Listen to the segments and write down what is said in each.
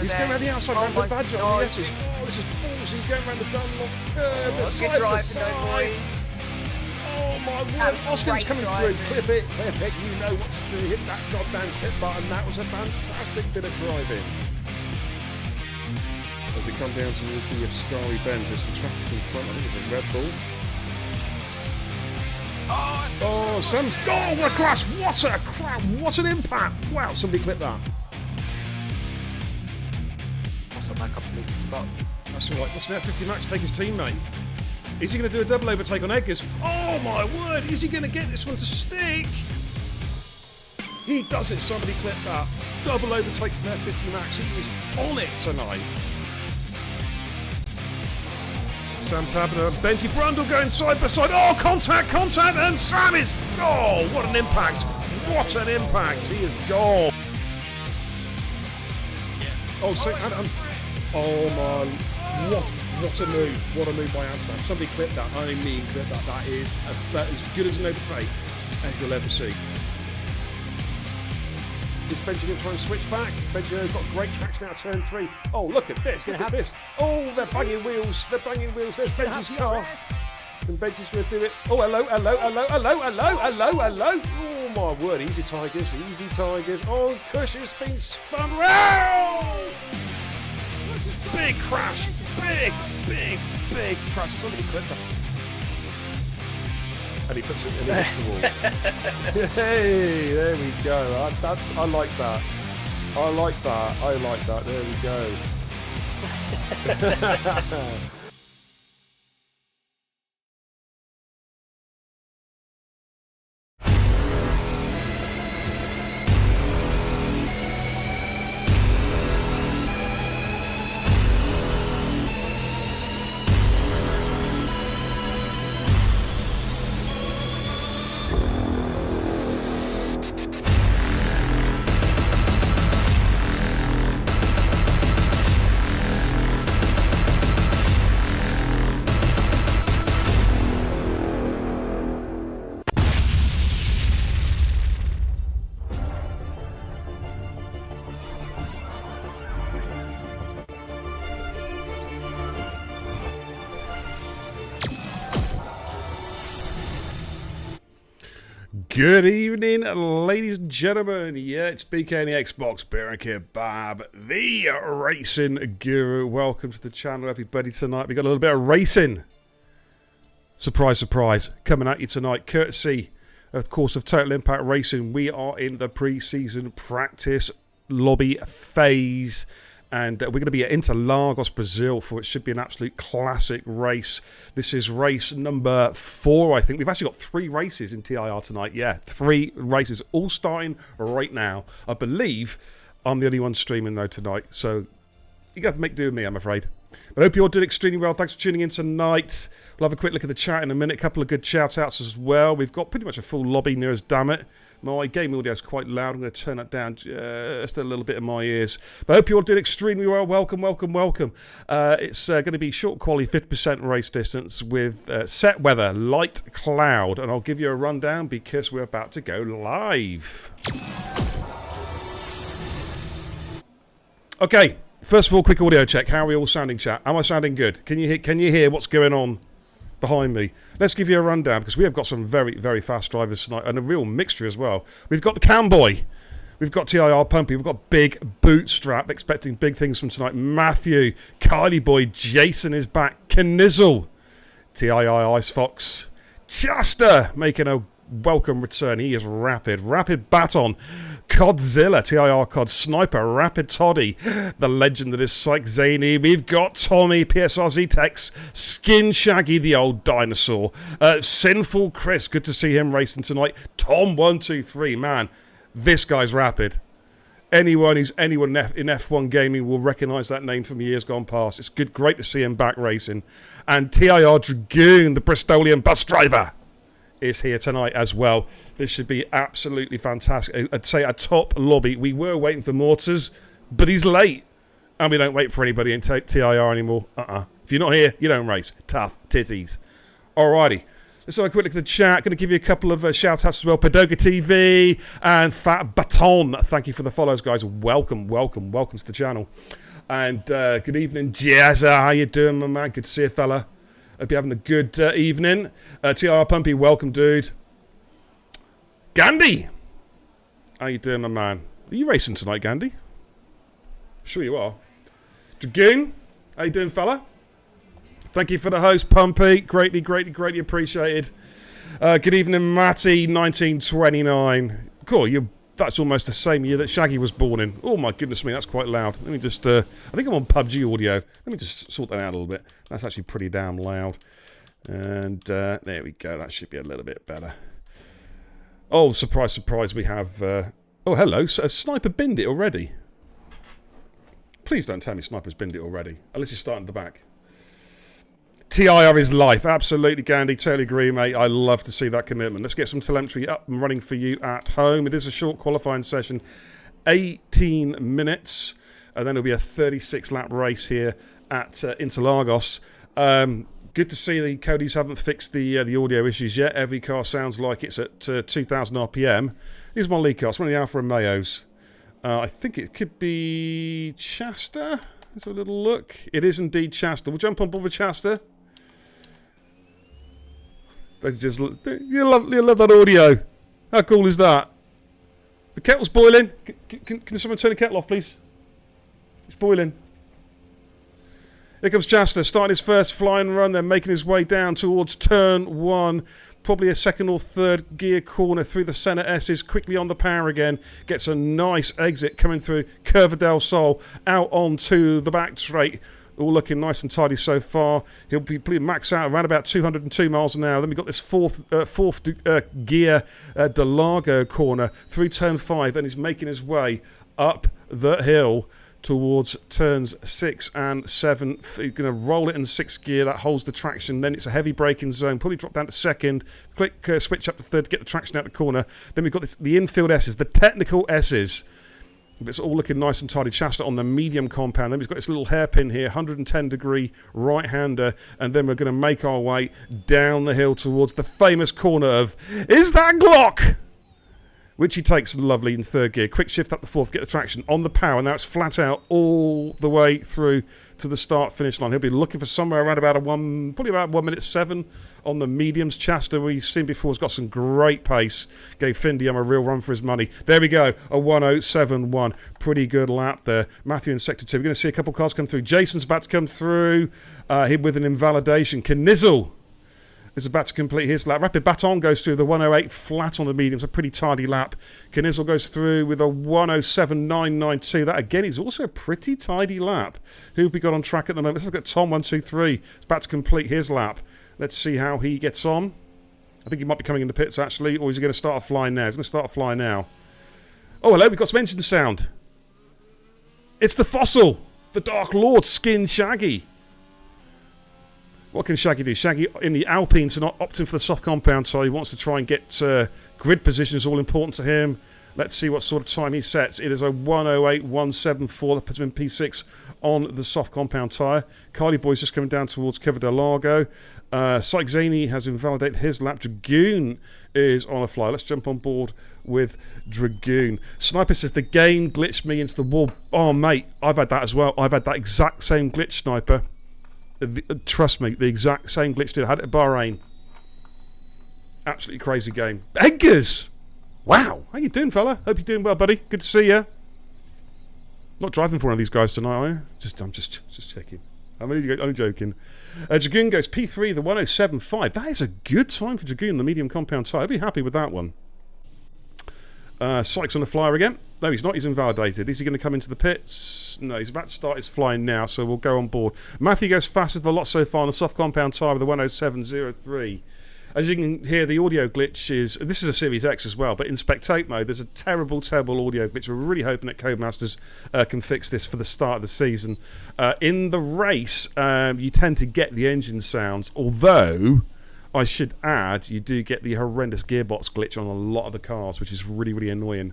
He's going around the outside, around the badger on the S's. Oh, this is ballsy, going around the Dunlop curve, the side to side. Oh my word, Austin's coming through. Clip it, you know what to do. Hit that goddamn clip button. That was a fantastic bit of driving. As they come down to the Ascari bends, there's some traffic in front. I think it's a Red Bull. Oh, Sam's. Oh, what a crash! What a crap! What an impact! Wow, somebody clip that. Back up the spot. That's all right. What's an F50 Max take his teammate? Is he going to do a double overtake on Eggers? Oh my word! Is he going to get this one to stick? He does it. Somebody clip that. Double overtake from F50 Max. He is on it tonight. Sam Tabner and Benji Brundle going side by side. Oh, contact, and Sam is. Oh, what an impact! What an impact! He is gone. Oh, so, oh my, what a move. What a move by Amsterdam. Somebody clip that. I mean, clip that. That is about as good as an overtake as you'll ever see. Is Benji going to try and switch back? Benji got great traction out of turn 3. Oh, look at this. Look at this. Oh, they're banging wheels. They're banging wheels. There's Benji's car. And Benji's going to do it. Oh, hello. Oh, my word. Easy Tigers. Oh, Cush has been spun round. Big crash. Big crash. Somebody clip that. And he puts it in against the wall. Hey, there we go. I like that. I like that. There we go. Good evening, ladies and gentlemen. Yeah, it's BK and the Xbox, Beer and Kebab, the racing guru. Welcome to the channel, everybody. Tonight we got a little bit of racing. Surprise, surprise. Coming at you tonight, courtesy, of course, of Total Impact Racing. We are in the pre-season practice lobby phase. And we're going to be at Interlagos, Brazil, for it should be an absolute classic race. This is race number 4, I think. We've actually got 3 races in TIR tonight. Yeah, 3 races, all starting right now. I believe I'm the only one streaming, though, tonight. So you're going to have to make do with me, I'm afraid. But I hope you all did extremely well. Thanks for tuning in tonight. We'll have a quick look at the chat in a minute. A couple of good shout-outs as well. We've got pretty much a full lobby near us, damn it. My game audio is quite loud. I'm going to turn that down just a little bit in my ears. But I hope you all did extremely well. Welcome, welcome, welcome. It's going to be short quality, 50% race distance with set weather, light cloud. And I'll give you a rundown because we're about to go live. Okay, first of all, quick audio check. How are we all sounding, chat? Am I sounding good? Can you hear what's going on behind me? Let's give you a rundown because we have got some very, very fast drivers tonight and a real mixture as well. We've got the Camboy, we've got TIR Pumpy, we've got Big Bootstrap, expecting big things from tonight. Matthew, Kylie Boy, Jason is back, Knizzle, TII Ice Fox, Chester making a welcome return. He is rapid Baton, Codzilla, TIR Cod, Sniper, Rapid Toddy, the legend that is Psych Zany. We've got Tommy, PSRZ Tex, Skin Shaggy, the old dinosaur, Sinful Chris, good to see him racing tonight. Tom123, man, this guy's rapid. Anyone in F1 gaming will recognise that name from years gone past. It's great to see him back racing. And TIR Dragoon, the Bristolian bus driver, is here tonight as well. This should be absolutely fantastic. I'd say a top lobby. We were waiting for Mortars, but he's late. And we don't wait for anybody in TIR anymore. If you're not here, you don't race. Tough titties. Alrighty. Let's have a quick look at the chat. Going to give you a couple of shout-outs as well. Padoga TV and Fat Baton. Thank you for the follows, guys. Welcome to the channel. And good evening, Jazza. How you doing, my man? Good to see you, fella. Hope you're having a good evening. TR Pumpy, welcome, dude. Gandhi! How you doing, my man? Are you racing tonight, Gandhi? Sure you are. Dragoon, how you doing, fella? Thank you for the host, Pumpy. Greatly appreciated. Good evening, Matty, 1929. Cool, that's almost the same year that Shaggy was born in. Oh my goodness me, that's quite loud. Let me just, I think I'm on PUBG audio. Let me just sort that out a little bit. That's actually pretty damn loud. And there we go, that should be a little bit better. Oh, surprise, we have, oh hello, Sniper binned it already. Please don't tell me Sniper's binned it already, unless you're starting at the back. TIR is life. Absolutely, Gandhi. Totally agree, mate. I love to see that commitment. Let's get some telemetry up and running for you at home. It is a short qualifying session, 18 minutes. And then it'll be a 36-lap race here at Interlagos. Good to see the Cody's haven't fixed the audio issues yet. Every car sounds like it's at 2,000 RPM. Here's my lead car. It's one of the Alfa Romeos. I think it could be Chester. Let's have a little look. It is indeed Chester. We'll jump on board with Chester. You love that audio. How cool is that? The kettle's boiling. Can someone turn the kettle off, please? It's boiling. Here comes Chester, starting his first flying run, then making his way down towards turn 1. Probably a second or third gear corner through the centre S's, quickly on the power again. Gets a nice exit coming through Curva del Sol, out onto the back straight. All looking nice and tidy so far. He'll be max out around about 202 miles an hour. Then we've got this fourth gear Delago corner through turn 5. And he's making his way up the hill towards turns 6 and 7. He's going to roll it in 6th gear. That holds the traction. Then it's a heavy braking zone. Probably drop down to 2nd. Click switch up to 3rd to get the traction out the corner. Then we've got the infield S's, the technical S's. It's all looking nice and tidy. Chester on the medium compound. Then we've got this little hairpin here, 110-degree right-hander. And then we're going to make our way down the hill towards the famous corner of, is that Glock? which he takes lovely in third gear. Quick shift up the fourth, get the traction on the power. Now it's flat out all the way through to the start-finish line. He'll be looking for somewhere around about probably about 1:07 on the mediums. Chasta, we've seen before, has got some great pace. Gave Findium a real run for his money. There we go, a 1:07.1. Pretty good lap there. Matthew in sector 2. We're going to see a couple of cars come through. Jason's about to come through him with an invalidation. Knizzle is about to complete his lap. Rapid Baton goes through the 1:08 flat on the mediums, a pretty tidy lap. Knizzle goes through with a 1:07.992. That again is also a pretty tidy lap. Who have we got on track at the moment? Let's look at Tom 123. He's about to complete his lap. Let's see how he gets on. I think he might be coming in the pits actually, or is he going to start a fly now? He's going to start a fly now. Oh, hello, we've got some engine sound. It's the Fossil, the Dark Lord, Skin Shaggy. What can Shaggy do? Shaggy in the Alpines are not opting for the soft compound tyre. He wants to try and get grid positions, all important to him. Let's see what sort of time he sets. It is a 1:08.174 that puts him in P6 on the soft compound tyre. Carly Boy's just coming down towards Cover del Largo. Syke Zaney has invalidated his lap. Dragoon is on a fly. Let's jump on board with Dragoon. Sniper says the game glitched me into the wall. Oh, mate, I've had that as well. I've had that exact same glitch, Sniper. Trust me, the exact same glitch did. I had it at Bahrain. Absolutely crazy game. Eggers! Wow, how you doing, fella? Hope you're doing well, buddy. Good to see you. Not driving for one of these guys tonight, are you? I'm just checking. I'm only joking. Dragoon goes P3, the 1:07.5. That is a good time for Dragoon, the medium compound tyre. I'd be happy with that one. Sykes on the flyer again. No, he's not. He's invalidated. Is he going to come into the pits? No, he's about to start his flying now, so we'll go on board. Matthew goes fastest of the lot so far on the soft compound tyre with the 1:07.03. As you can hear, the audio glitch is... This is a Series X as well, but in spectate mode, there's a terrible, terrible audio glitch. We're really hoping that Codemasters can fix this for the start of the season. In the race, you tend to get the engine sounds, although... I should add, you do get the horrendous gearbox glitch on a lot of the cars, which is really, really annoying.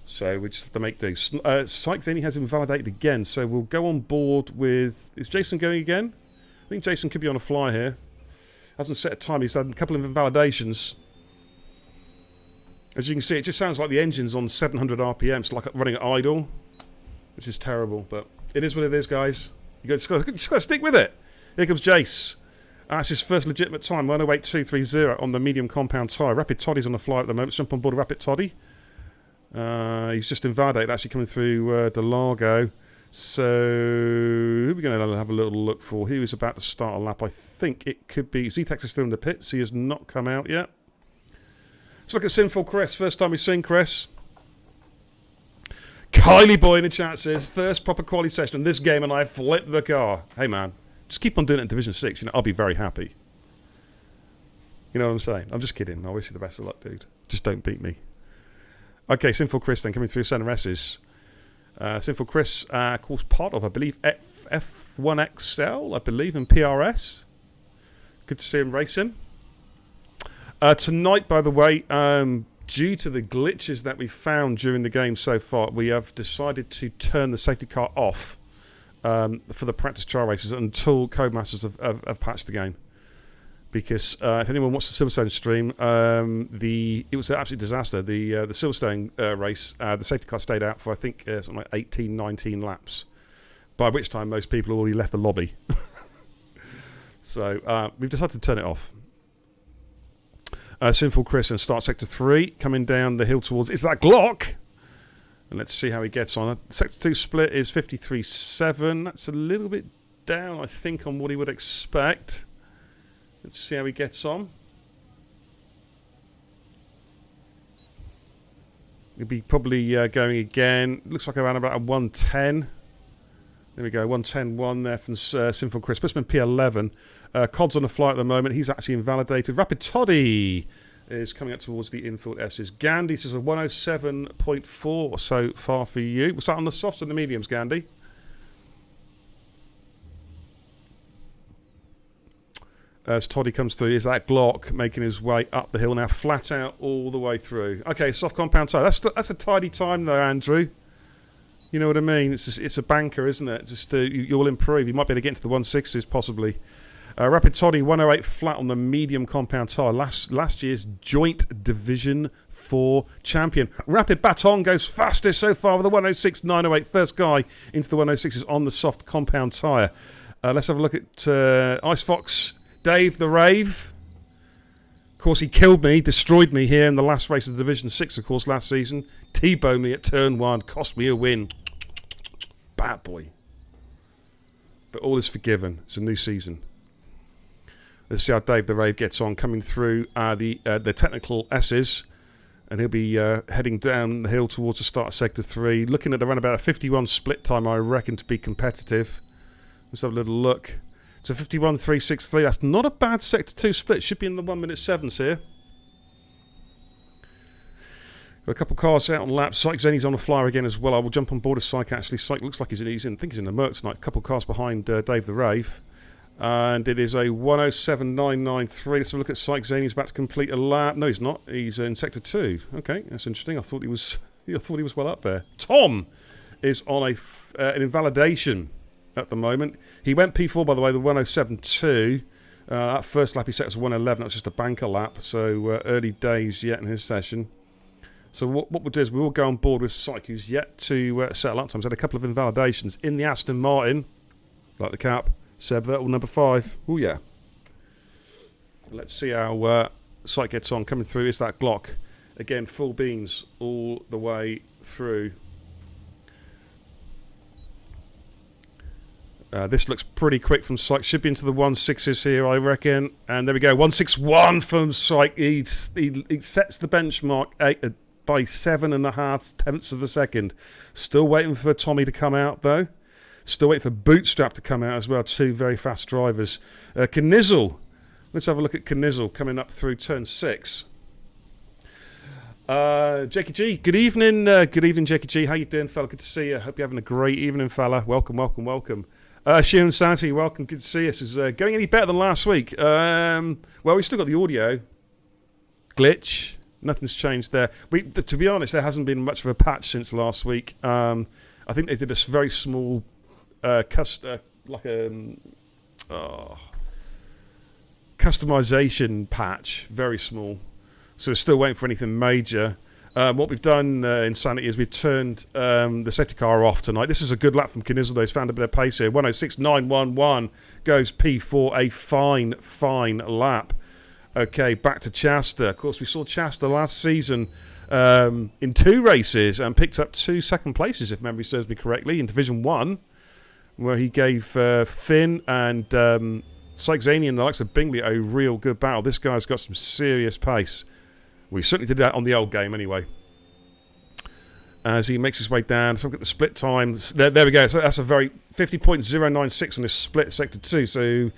So we just have to make do. Syke Zaney has invalidated again, so we'll go on board with... Is Jason going again? I think Jason could be on a fly here. Hasn't set a time, he's had a couple of invalidations. As you can see, it just sounds like the engine's on 700 RPM, so like running at idle, which is terrible, but it is what it is, guys. You just got to stick with it. Here comes Jace. That's his first legitimate time, 1:08.230 on the medium compound tyre. Rapid Toddy's on the fly at the moment. Let's jump on board Rapid Toddy. He's just invalidated, actually coming through Del Largo. So, who are we going to have a little look for? He was about to start a lap. I think it could be... Z-Tex is still in the pits. He has not come out yet. Let's look at Sinful Chris. First time we've seen Chris. Kylie Boy in the chat says, first proper quality session in this game and I flipped the car. Hey, man. Just keep on doing it in Division 6. You know, I'll be very happy. You know what I'm saying? I'm just kidding. I wish you the best of luck, dude. Just don't beat me. Okay, Sinful Chris then coming through Center S's. Sinful Chris, of course, part of, I believe, F1XL, I believe, in PRS. Good to see him racing. Tonight, by the way, due to the glitches that we found during the game so far, we have decided to turn the safety car off for the practice trial races until Codemasters have patched the game. Because if anyone watched the Silverstone stream, it was an absolute disaster. The Silverstone race, the safety car stayed out for I think something like 18, 19 laps, by which time most people already left the lobby. So we've decided to turn it off. Sinful Chris and start sector 3, coming down the hill towards... Is that Glock? And let's see how he gets on. Sector 2 split is 53.7. That's a little bit down, I think, on what he would expect. Let's see how he gets on. He'll be probably going again. Looks like around about a 110. There we go, 110.1 there from Sinful Chris. Puts him in P11. Cod's on the fly at the moment. He's actually invalidated. Rapid Toddy is coming up towards the infield S's. Gandhi says a 107.4 so far for you. Was that on the softs and the mediums, Gandhi? As Toddy comes through, is that Glock making his way up the hill now, flat out all the way through. Okay, soft compound tyre. That's a tidy time though, Andrew. You know what I mean? It's a banker, isn't it? Just you'll improve. You might be able to get into the 160s possibly. Rapid Toddy 108 flat on the medium compound tyre. Last year's joint Division 4 champion. Rapid Baton goes fastest so far with the 106 908. First guy into the 106s on the soft compound tyre. Let's have a look at Ice Fox Dave the Rave. Of course, he killed me, destroyed me here in the last race of the Division 6, of course, last season. T-boned me at turn 1, cost me a win. Bad boy. But all is forgiven. It's a new season. Let's see how Dave the Rave gets on coming through the technical S's. And he'll be heading down the hill towards the start of Sector 3. Looking at around about a 51 split time, I reckon, to be competitive. Let's have a little look. It's a 51.363. That's not a bad Sector 2 split. Should be in the 1 minute 7s here. Got a couple cars out on laps. Syke Zeni's on the flyer again as well. I will jump on board of Syke actually. Syke looks like he's in. I think he's in the Merc tonight. A couple cars behind Dave the Rave. And it is a 107.993. Let's have a look at Syke Zeni. He's about to complete a lap. No, he's not. He's in Sector 2. Okay, that's interesting. I thought he was well up there. Tom is on an invalidation at the moment. He went P4, by the way, the 107.2. That first lap he set was 111. That was just a banker lap, so early days yet in his session. So what we'll do is we will go on board with Syke, who's yet to set a lap time. He's had a couple of invalidations in the Aston Martin, like the cap. Seb Vettel, number 5. Oh yeah. Let's see how Syke gets on. Coming through is that Glock. Again, full beans all the way through. This looks pretty quick from Syke. Should be into the 1.6s here, I reckon. And there we go. 1.61 from Syke. He sets the benchmark by 7.5 tenths of a second. Still waiting for Tommy to come out, though. Still waiting for Bootstrap to come out as well. Two very fast drivers. Knizzle. Let's have a look at Knizzle coming up through turn 6. Jakey G, good evening. Good evening, Jakey G. How you doing, fella? Good to see you. Hope you're having a great evening, fella. Welcome, welcome, welcome. Sheeran Sanity, welcome. Good to see us. Is going any better than last week? Well, we've still got the audio glitch. Nothing's changed there. To be honest, there hasn't been much of a patch since last week. I think they did a very small customization patch, very small. So we're still waiting for anything major. What we've done in Sanity is we've turned the safety car off tonight. This is a good lap from Knizzle, though. He's found a bit of pace here. 106.911 goes P4. A fine lap. Okay, back to Chasta. Of course, we saw Chasta last season in 2 races and picked up 2 second places, if memory serves me correctly, in Division 1, where he gave Finn and Syke Zeni and the likes of Bingley a real good battle. This guy's got some serious pace. We certainly did that on the old game anyway. As he makes his way down, so look at the split times. There we go. So that's a very 50.096 on this split Sector 2. So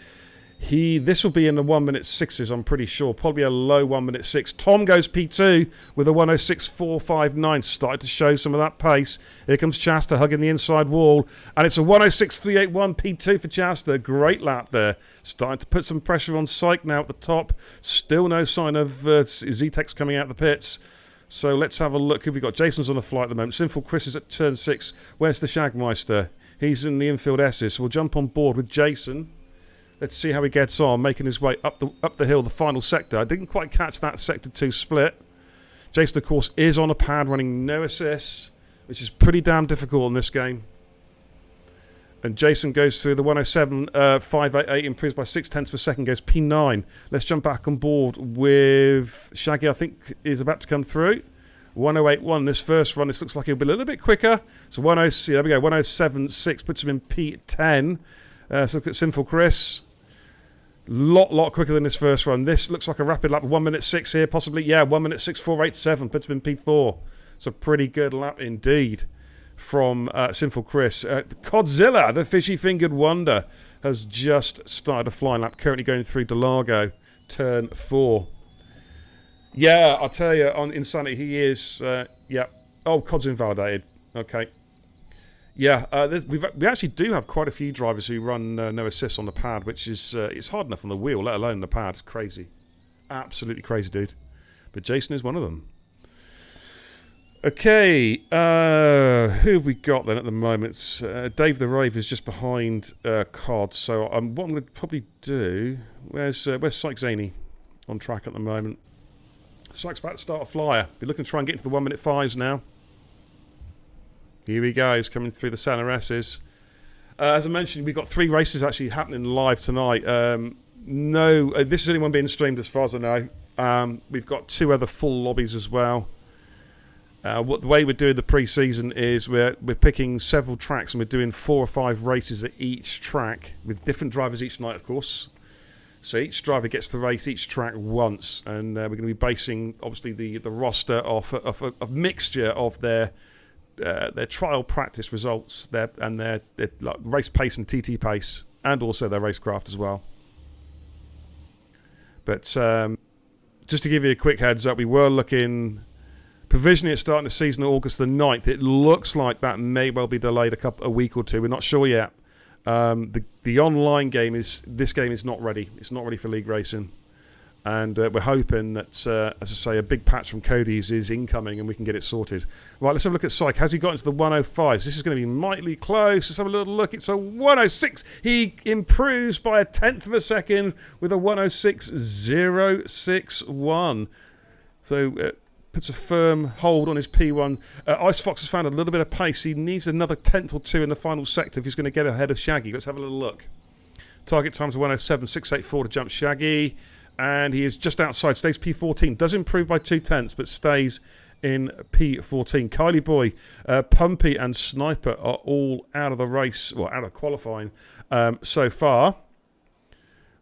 this will be in the 1 minute 6s, I'm pretty sure. Probably a low 1 minute 6. Tom goes P2 with a 106.459. Started to show some of that pace. Here comes Chasta hugging the inside wall. And it's a 106.381 P2 for Chasta. Great lap there. Starting to put some pressure on Syke now at the top. Still no sign of Zetex coming out of the pits. So let's have a look. Who have we got? Jason's on the flight at the moment. Sinful Chris is at turn 6. Where's the Shagmeister? He's in the infield S's. So we'll jump on board with Jason. Let's see how he gets on, making his way up the hill, the final sector. I didn't quite catch that Sector 2 split. Jason, of course, is on a pad running no assists, which is pretty damn difficult in this game. And Jason goes through the 107.588, improves by 6 tenths per second, goes P9. Let's jump back on board with Shaggy, I think, is about to come through. 108.1, this first run, this looks like it'll be a little bit quicker. So there we go, 107.6 puts him in P10. So look at Sinful Chris. Lot quicker than this first run. This looks like a rapid lap. 1 minute 6 here, possibly. Yeah, 1 minute 6.487. Puts him in P4. It's a pretty good lap indeed from Sinful Chris. Codzilla, the fishy-fingered wonder, has just started a flying lap. Currently going through Delago, turn 4. Yeah, I'll tell you, on Insanity, he is... yeah. Oh, Cod's invalidated. Okay. Yeah, we actually do have quite a few drivers who run no assists on the pad, which is it's hard enough on the wheel, let alone the pad. It's crazy. Absolutely crazy, dude. But Jason is one of them. Okay, who have we got then at the moment? Dave the Rave is just behind Cod, so what I'm going to probably do... Where's Syke Zaney on track at the moment? Syke's about to start a flyer. Be looking to try and get into the 1 minute 5s now. Here he goes, coming through the Center S's. As I mentioned, we've got 3 races actually happening live tonight. This is the only one being streamed as far as I know. We've got 2 other full lobbies as well. The way we're doing the pre-season is we're picking several tracks and we're doing 4 or 5 races at each track with different drivers each night, of course. So each driver gets to race each track once, and we're going to be basing obviously the roster off a mixture of their trial practice results, their like race pace and TT pace, and also their racecraft as well. But just to give you a quick heads up, we were looking provisionally at starting the season on August the 9th. It looks like that may well be delayed a week or 2. We're not sure yet. The online game this game is not ready. It's not ready for league racing, and we're hoping that, as I say, a big patch from Cody's is incoming and we can get it sorted. Right, let's have a look at Syke. Has he got into the 105s? This is going to be mightily close. Let's have a little look. It's a 106. He improves by a tenth of a second with a 106.061. So puts a firm hold on his P1. Ice Fox has found a little bit of pace. He needs another tenth or 2 in the final sector if he's going to get ahead of Shaggy. Let's have a little look. Target time's 107.684 to jump Shaggy. And he is just outside. Stays P14. Does improve by 2 tenths, but stays in P14. Kylie Boy, Pumpy and Sniper are all out of the race, well, out of qualifying so far.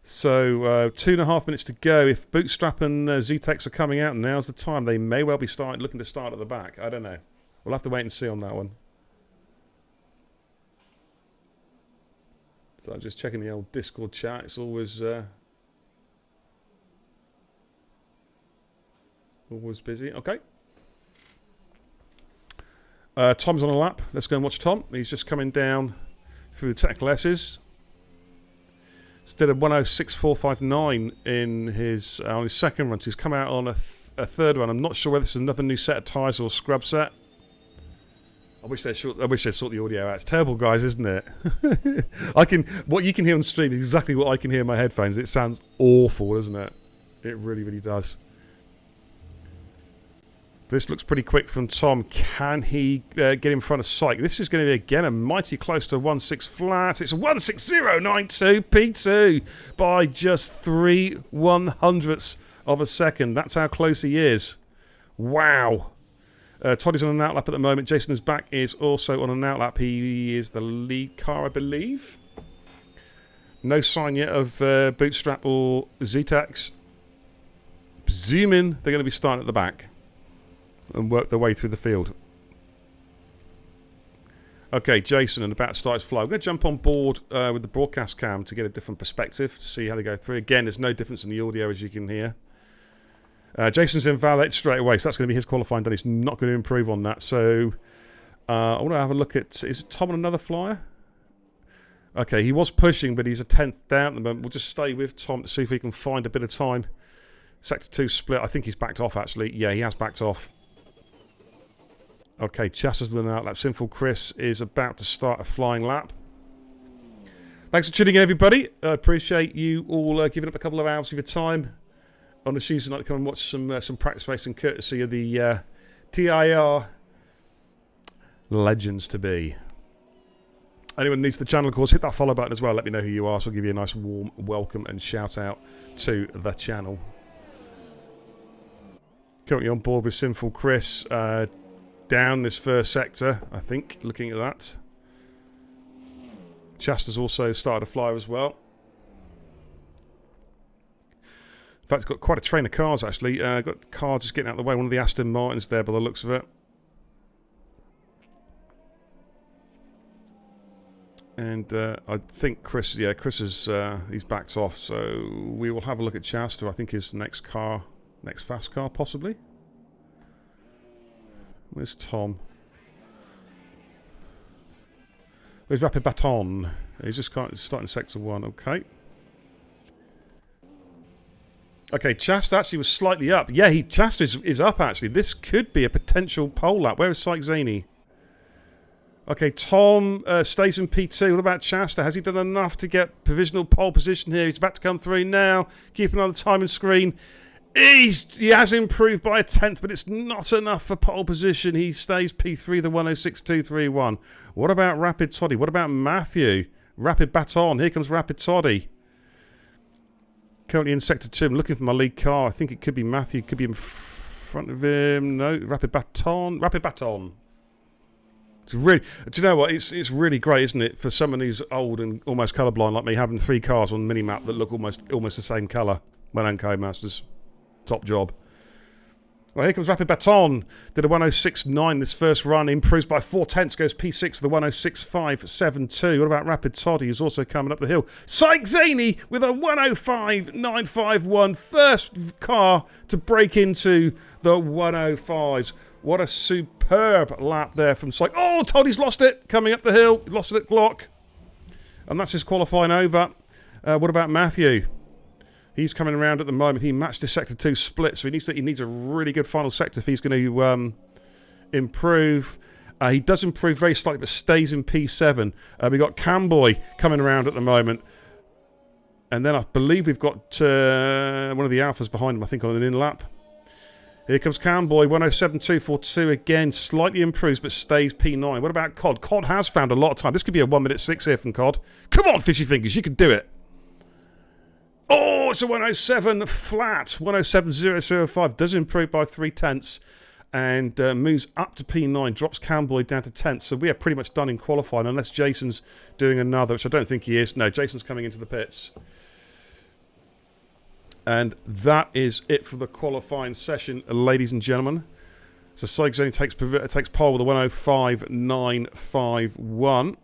So 2.5 minutes to go. If Bootstrap and Z-Tex are coming out, now's the time. They may well be looking to start at the back. I don't know. We'll have to wait and see on that one. So I'm just checking the old Discord chat. It's always busy. Okay. Tom's on a lap. Let's go and watch Tom. He's just coming down through the technical S's. Instead of 106.459 in his on his second run, so he's come out on a third run. I'm not sure whether this is another new set of tyres or scrub set. I wish they sort the audio out. It's terrible, guys, isn't it? What you can hear on stream is exactly what I can hear in my headphones. It sounds awful, doesn't it? It really, really does. This looks pretty quick from Tom. Can he get in front of Syke? This is going to be, again, a mighty close to 1.6 flat. It's a 1.6092 P2 by just 3/100ths of a second. That's how close he is. Wow. Toddy's on an outlap at the moment. Jason is back, is also on an outlap. He is the lead car, I believe. No sign yet of Bootstrap or Z-Tex. Presuming they're going to be starting at the back and work their way through the field. Okay, Jason, and about to start his flow. I'm going to jump on board with the broadcast cam to get a different perspective, to see how they go through. Again, there's no difference in the audio, as you can hear. Jason's invalid straight away, so that's going to be his qualifying done. He's not going to improve on that. So I want to have a look at... Is Tom on another flyer? Okay, he was pushing, but he's a tenth down at the moment. We'll just stay with Tom to see if he can find a bit of time. Sector 2 split. I think he's backed off, actually. Yeah, he has backed off. Okay, Chas has done an outlap. Sinful Chris is about to start a flying lap. Thanks for tuning in, everybody. I appreciate you all giving up a couple of hours of your time on the Tuesday night to come and watch some practice racing, courtesy of the TIR legends to be. Anyone needs the channel, of course, hit that follow button as well. Let me know who you are, so I'll give you a nice warm welcome and shout out to the channel. Currently on board with Sinful Chris. Down this first sector, I think, looking at that. Chasta's also started a flyer as well. In fact, it's got quite a train of cars, actually. Got the car just getting out of the way. One of the Aston Martins there, by the looks of it. And I think Chris is he's backed off. So we will have a look at Chasta. I think his next fast car, possibly. Where's Tom? Where's Rapid Baton? He's just starting sector 1. Okay. Okay, Chast actually was slightly up. Yeah, Chast is up, actually. This could be a potential pole lap. Where is Syke Zaney? Okay, Tom stays in P2. What about Chasta? Has he done enough to get provisional pole position here? He's about to come through now. Keep an eye on the timing screen. He has improved by a tenth, but it's not enough for pole position. He stays P3, the 106.231. What about Rapid Toddy? What about Matthew? Rapid Baton. Here comes Rapid Toddy. Currently in Sector 2. I'm looking for my lead car. I think it could be Matthew. Could be in front of him. No. Rapid Baton. Rapid Baton. It's really, do you know what? It's really great, isn't it, for someone who's old and almost colourblind like me, having 3 cars on the mini-map that look almost the same colour. Well done, Codemasters. Top job. Well, here comes Rapid Baton. Did a 106.9 this first run. Improves by 4 tenths. Goes P6 to the 106.572. What about Rapid Toddy, who's also coming up the hill? Syke Zaney with a 105.951. First car to break into the 105s. What a superb lap there from Syke. Oh, Toddy's lost it. Coming up the hill. Lost it at Glock. And that's his qualifying over. What about Matthew? He's coming around at the moment. He matched his Sector 2 split, so he needs a really good final sector if he's going to improve. He does improve very slightly, but stays in P7. We've got Camboy coming around at the moment. And then I believe we've got one of the Alphas behind him, I think, on an in-lap. Here comes Camboy, 107.242 again. Slightly improves, but stays P9. What about Cod? Cod has found a lot of time. This could be a 1:06 here from Cod. Come on, Fishy Fingers, you can do it. Oh, it's a 107 flat. 107.005. Does improve by 3 tenths and moves up to P9. Drops Camboy down to 10th. So we are pretty much done in qualifying unless Jason's doing another, which I don't think he is. No, Jason's coming into the pits. And that is it for the qualifying session, ladies and gentlemen. So Syke Zaney takes pole with a 105.951.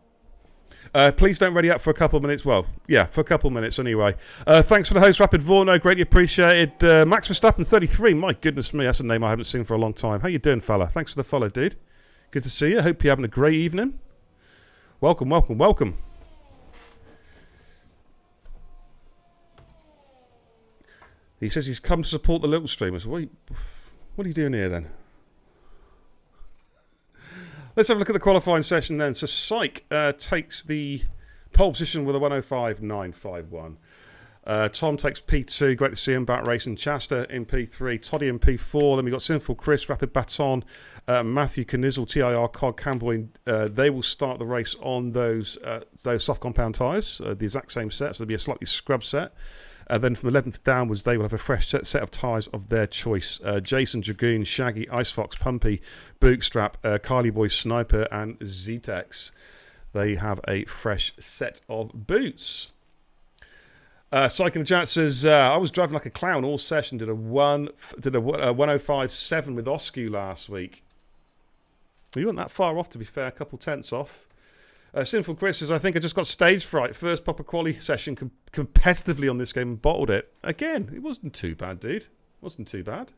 Please don't ready up for a couple of minutes. Well, yeah, for a couple of minutes anyway. Thanks for the host, Rapid Vorno. Greatly appreciated. Max Verstappen 33. My goodness me, that's a name I haven't seen for a long time. How you doing, fella? Thanks for the follow, dude. Good to see you. Hope you're having a great evening. Welcome, welcome, welcome. He says he's come to support the little streamers. What are you doing here then? Let's have a look at the qualifying session then. So Syke takes the pole position with a 105.951. Tom takes P2. Great to see him back racing. Chasta in P3. Toddy in P4. Then we've got Sinful Chris, Rapid Baton, Matthew Knizzle, TIR, Cod, Camboy. They will start the race on those soft compound tyres, the exact same set. So there'll be a slightly scrub set. Then from 11th downwards, they will have a fresh set of tyres of their choice. Jason, Dragoon, Shaggy, Ice Fox, Pumpy, Bootstrap, Kylie Boy, Sniper, and Zetex. They have a fresh set of boots. Syke in the chat says, I was driving like a clown all session. Did a 105.7 with Oscu last week. Well, you weren't that far off, to be fair. A couple tenths off. Sinful Chris says, I think I just got stage fright. First proper quali session competitively on this game and bottled it. Again, it wasn't too bad, dude. Wasn't too bad.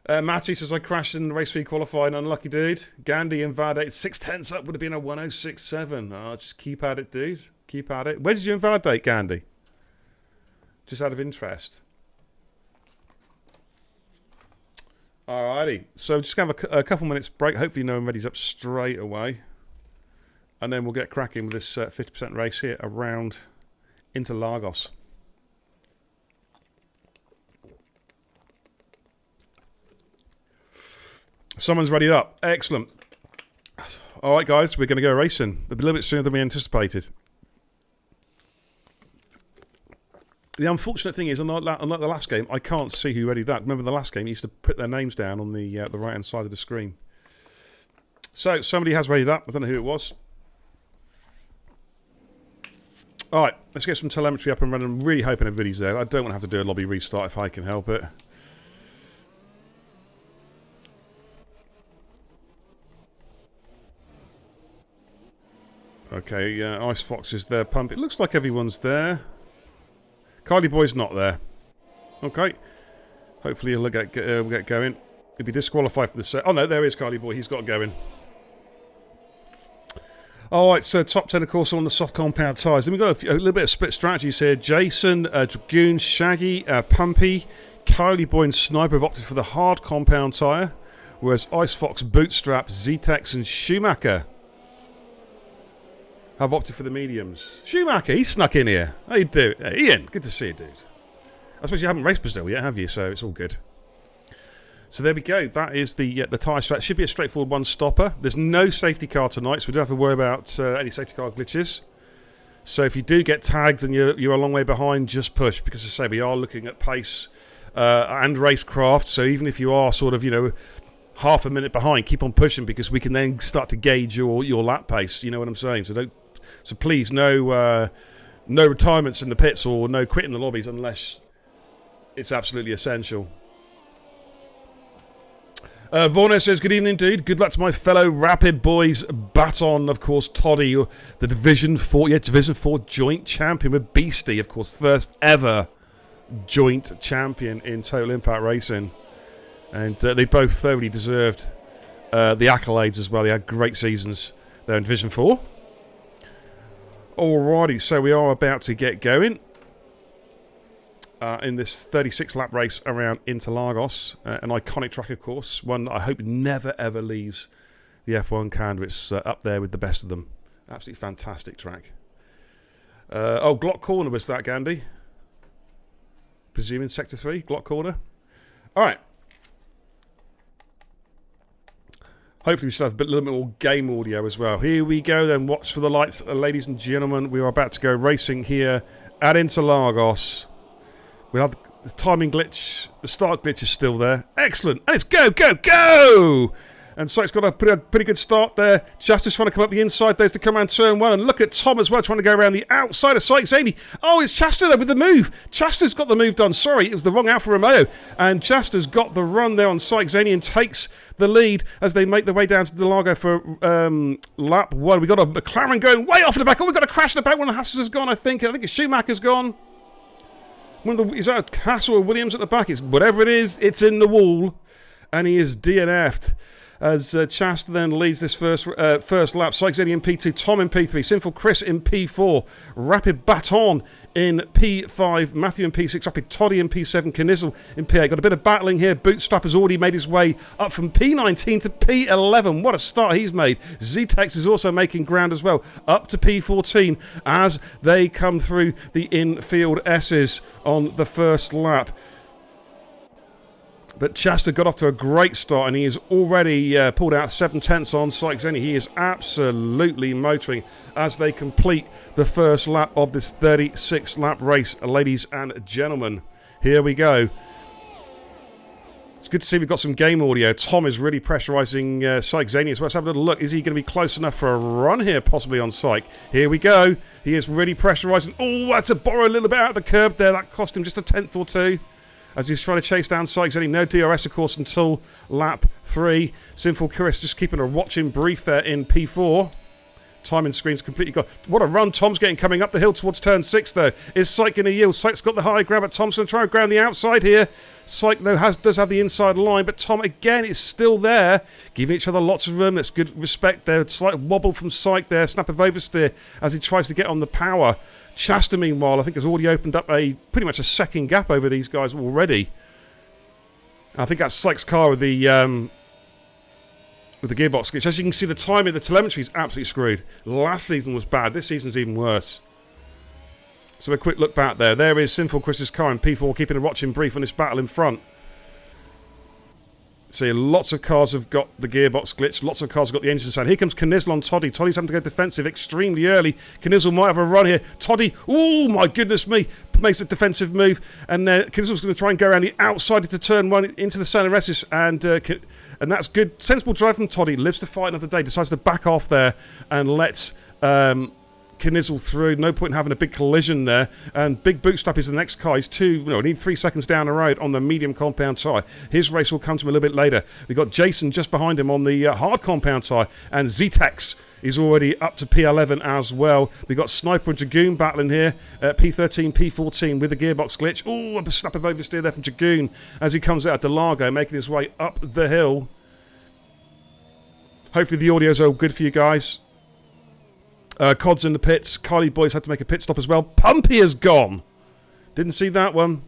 Matty says, I crashed in race 3 qualifying. Unlucky, dude. Gandhi invalidate 6 tenths up would have been a 106.7. Oh, just keep at it, dude. Keep at it. Where did you invalidate, Gandhi? Just out of interest. Alrighty. So just going to have a couple minutes break. Hopefully no one ready's up straight away. And then we'll get cracking with this 50% race here around Interlagos. Someone's readied up. Excellent. Alright guys, we're going to go racing. A little bit sooner than we anticipated. The unfortunate thing is, unlike the last game, I can't see who readied that. Remember the last game, you used to put their names down on the right-hand side of the screen. So, somebody has readied up. I don't know who it was. Alright, let's get some telemetry up and running. I'm really hoping everybody's there. I don't want to have to do a lobby restart if I can help it. Okay, Ice Fox is there. Pump. It looks like everyone's there. Kylie Boy's not there. Okay. Hopefully he'll get going. He'll be disqualified for the set. Oh no, there is Kylie Boy. He's got going. All right, so top 10, of course, on the soft compound tyres. Then we've got a little bit of split strategies here. Jason, Dragoon, Shaggy, Pumpy, Kylie Boy and Sniper have opted for the hard compound tyre, whereas Ice Fox, Bootstrap, Zetex and Schumacher have opted for the mediums. Schumacher, he snuck in here. How you do? Ian, good to see you, dude. I suppose you haven't raced Brazil yet, have you? So it's all good. So there we go. That is the tyre strat. Should be a straightforward one-stopper. There's no safety car tonight, so we don't have to worry about any safety car glitches. So if you do get tagged and you're a long way behind, just push. Because as I say, we are looking at pace and racecraft. So even if you are sort of, half a minute behind, keep on pushing because we can then start to gauge your lap pace. You know what I'm saying? So please, no retirements in the pits or no quitting the lobbies unless it's absolutely essential. Vorner says, good evening, dude. Good luck to my fellow Rapid boys. Baton, of course, Toddy, the Division 4 joint champion with Beastie, of course, first ever joint champion in Total Impact Racing. And they both thoroughly deserved the accolades as well. They had great seasons there in Division 4. Alrighty, so we are about to get going in this 36-lap race around Interlagos. An iconic track, of course. One that I hope never, ever leaves the F1 calendar. It's up there with the best of them. Absolutely fantastic track. Glock Corner was that, Gandhi? Presuming Sector 3, Glock Corner. Alright. Hopefully we should have a little bit more game audio as well. Here we go then. Watch for the lights, ladies and gentlemen. We are about to go racing here at Interlagos. We'll have the timing glitch. The start glitch is still there. Excellent. And it's go, go, go! And Sykes got a pretty good start there. Justice trying to come up the inside. There's to come around turn 1. And look at Tom as well trying to go around the outside of Sykes. Oh, it's Chester there with the move. Chester's got the move done. Sorry, it was the wrong Alfa Romeo. And Chester's got the run there on Sykes. And takes the lead as they make their way down to Delago for lap 1. We've got a McLaren going way off in the back. Oh, we've got a crash in the back. One of the Hasses has gone, I think. I think it's Schumacher's gone. Is that a Hassel or Williams at the back? It's whatever it is, it's in the wall. And he is DNF'd. As Chasta then leads this first lap. Sykes Eddie in P2, Tom in P3, Sinful Chris in P4, Rapid Baton in P5, Matthew in P6, Rapid Toddy in P7, Knizzle in P8. Got a bit of battling here. Bootstrap has already made his way up from P19 to P11. What a start he's made. Zetex is also making ground as well, up to P14 as they come through the infield S's on the first lap. But Chester got off to a great start and he has already pulled out 7/10 on Sykes Zenny. He is absolutely motoring as they complete the first lap of this 36-lap race. Ladies and gentlemen, here we go. It's good to see we've got some game audio. Tom is really pressurising Sykes Zenny as well. Let's have a little look. Is he going to be close enough for a run here, possibly on Syke? Here we go. He is really pressurising. Oh, that's a borrow a little bit out of the curb there. That cost him just a tenth or two. As he's trying to chase down Sykes. No DRS, of course, until lap 3. Sinful Chris just keeping a watching brief there in P4. Timing screen's completely gone. What a run Tom's getting coming up the hill towards turn 6, though. Is Syke going to yield? Syke's got the high grab at Tom's going to try and ground the outside here. Syke, though, does have the inside line, but Tom, again, is still there. Giving each other lots of room. That's good respect there. Slight wobble from Syke there. Snap of oversteer as he tries to get on the power. Chasta, meanwhile, I think has already opened up pretty much a second gap over these guys already. I think that's Syke's car with the gearbox glitch. As you can see, the timing, the telemetry is absolutely screwed. Last season was bad. This season's even worse. So a quick look back there. There is Sinful Chris's car in P4 keeping a watching brief on this battle in front. See, lots of cars have got the gearbox glitch. Lots of cars have got the engine sound. Here comes Knizzle on Toddy. Toddy's having to go defensive extremely early. Knizzle might have a run here. Toddy, oh my goodness me, makes a defensive move. And Knizzle's going to try and go around the outside into turn 1 into the center Ressis. And that's good. Sensible drive from Toddy. Lives to fight another day. Decides to back off there and lets Knizzle through. No point in having a big collision there. And Big Bootstrap is the next car. He's need 3 seconds down the road on the medium compound tyre. His race will come to him a little bit later. We've got Jason just behind him on the hard compound tyre. And Zetex is already up to P11 as well. We've got Sniper and Dragoon battling here. P13, P14 with the gearbox glitch. Oh, a snap of oversteer there from Dragoon as he comes out of Delago, making his way up the hill. Hopefully the audio's all good for you guys. Cod's in the pits. Carly Boys had to make a pit stop as well. Pumpy has gone. Didn't see that one.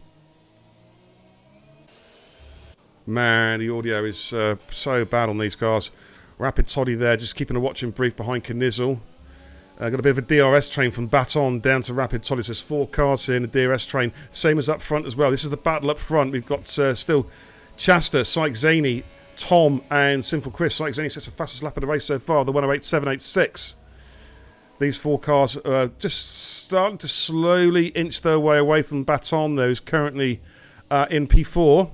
Man, the audio is so bad on these cars. Rapid Toddy there, just keeping a watching brief behind Knizzle. Got a bit of a DRS train from Baton down to Rapid Toddy. There's 4 cars here in the DRS train. Same as up front as well. This is the battle up front. We've got still Chasta, Syke Zaney, Tom, and Sinful Chris. Syke Zaney sets the fastest lap of the race so far, the 108.786. These 4 cars are just starting to slowly inch their way away from Baton, though, who's currently in P4.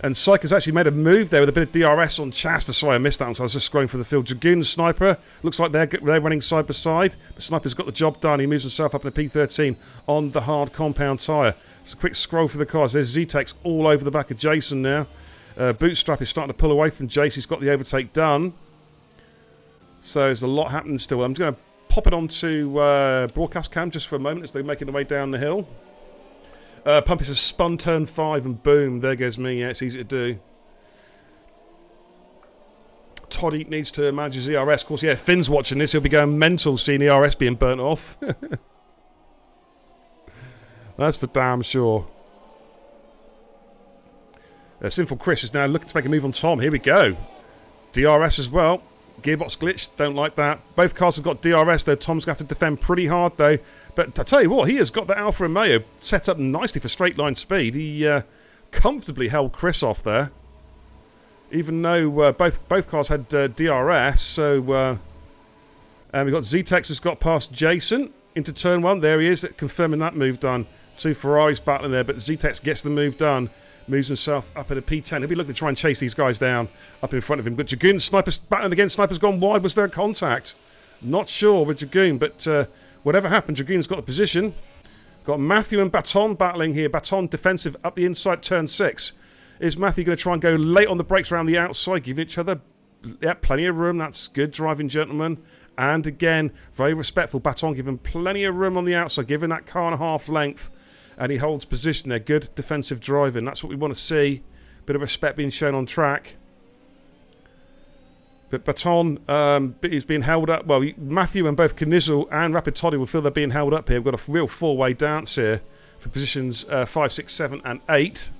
And Syke has actually made a move there with a bit of DRS on Chasta. Sorry, I missed that one, so I was just scrolling for the field. Dragoon Sniper, looks like they're running side by side. The Sniper's got the job done. He moves himself up in a P13 on the hard compound tyre. It's a quick scroll for the cars. There's Z-Tex all over the back of Jason now. Bootstrap is starting to pull away from Jace. He's got the overtake done. So there's a lot happening still. I'm going to pop it onto broadcast cam just for a moment as they're making their way down the hill. Pumpy has spun turn 5 and boom, there goes me. Yeah, it's easy to do. Toddy needs to manage his ERS. Of course, yeah, Finn's watching this. He'll be going mental seeing ERS being burnt off. That's for damn sure. Sinful Chris is now looking to make a move on Tom. Here we go. DRS as well. Gearbox glitch, don't like that. Both cars have got DRS though. Tom's going to have to defend pretty hard though. But I tell you what, he has got the Alfa Romeo set up nicely for straight line speed. He comfortably held Chris off there. Even though both cars had DRS. So and we've got Z-Tex has got past Jason into turn 1. There he is, confirming that move done. 2 Ferraris battling there, but Z-Tex gets the move done. Moves himself up at a P10. He'll be looking to try and chase these guys down up in front of him. But Dragoon, Sniper's battling again. Sniper's gone wide. Was there a contact? Not sure with Dragoon, but whatever happened, Dragoon's got the position. Got Matthew and Baton battling here. Baton defensive up the inside turn 6. Is Matthew going to try and go late on the brakes around the outside, giving each other plenty of room? That's good driving, gentlemen. And again, very respectful. Baton giving plenty of room on the outside, giving that car and a half length. And he holds position there. Good defensive driving. That's what we want to see. Bit of respect being shown on track. But Baton is being held up. Well, Matthew and both Knizzle and Rapid Toddy will feel they're being held up here. We've got a real 4-way dance here for positions 5, 6, 7 and 8.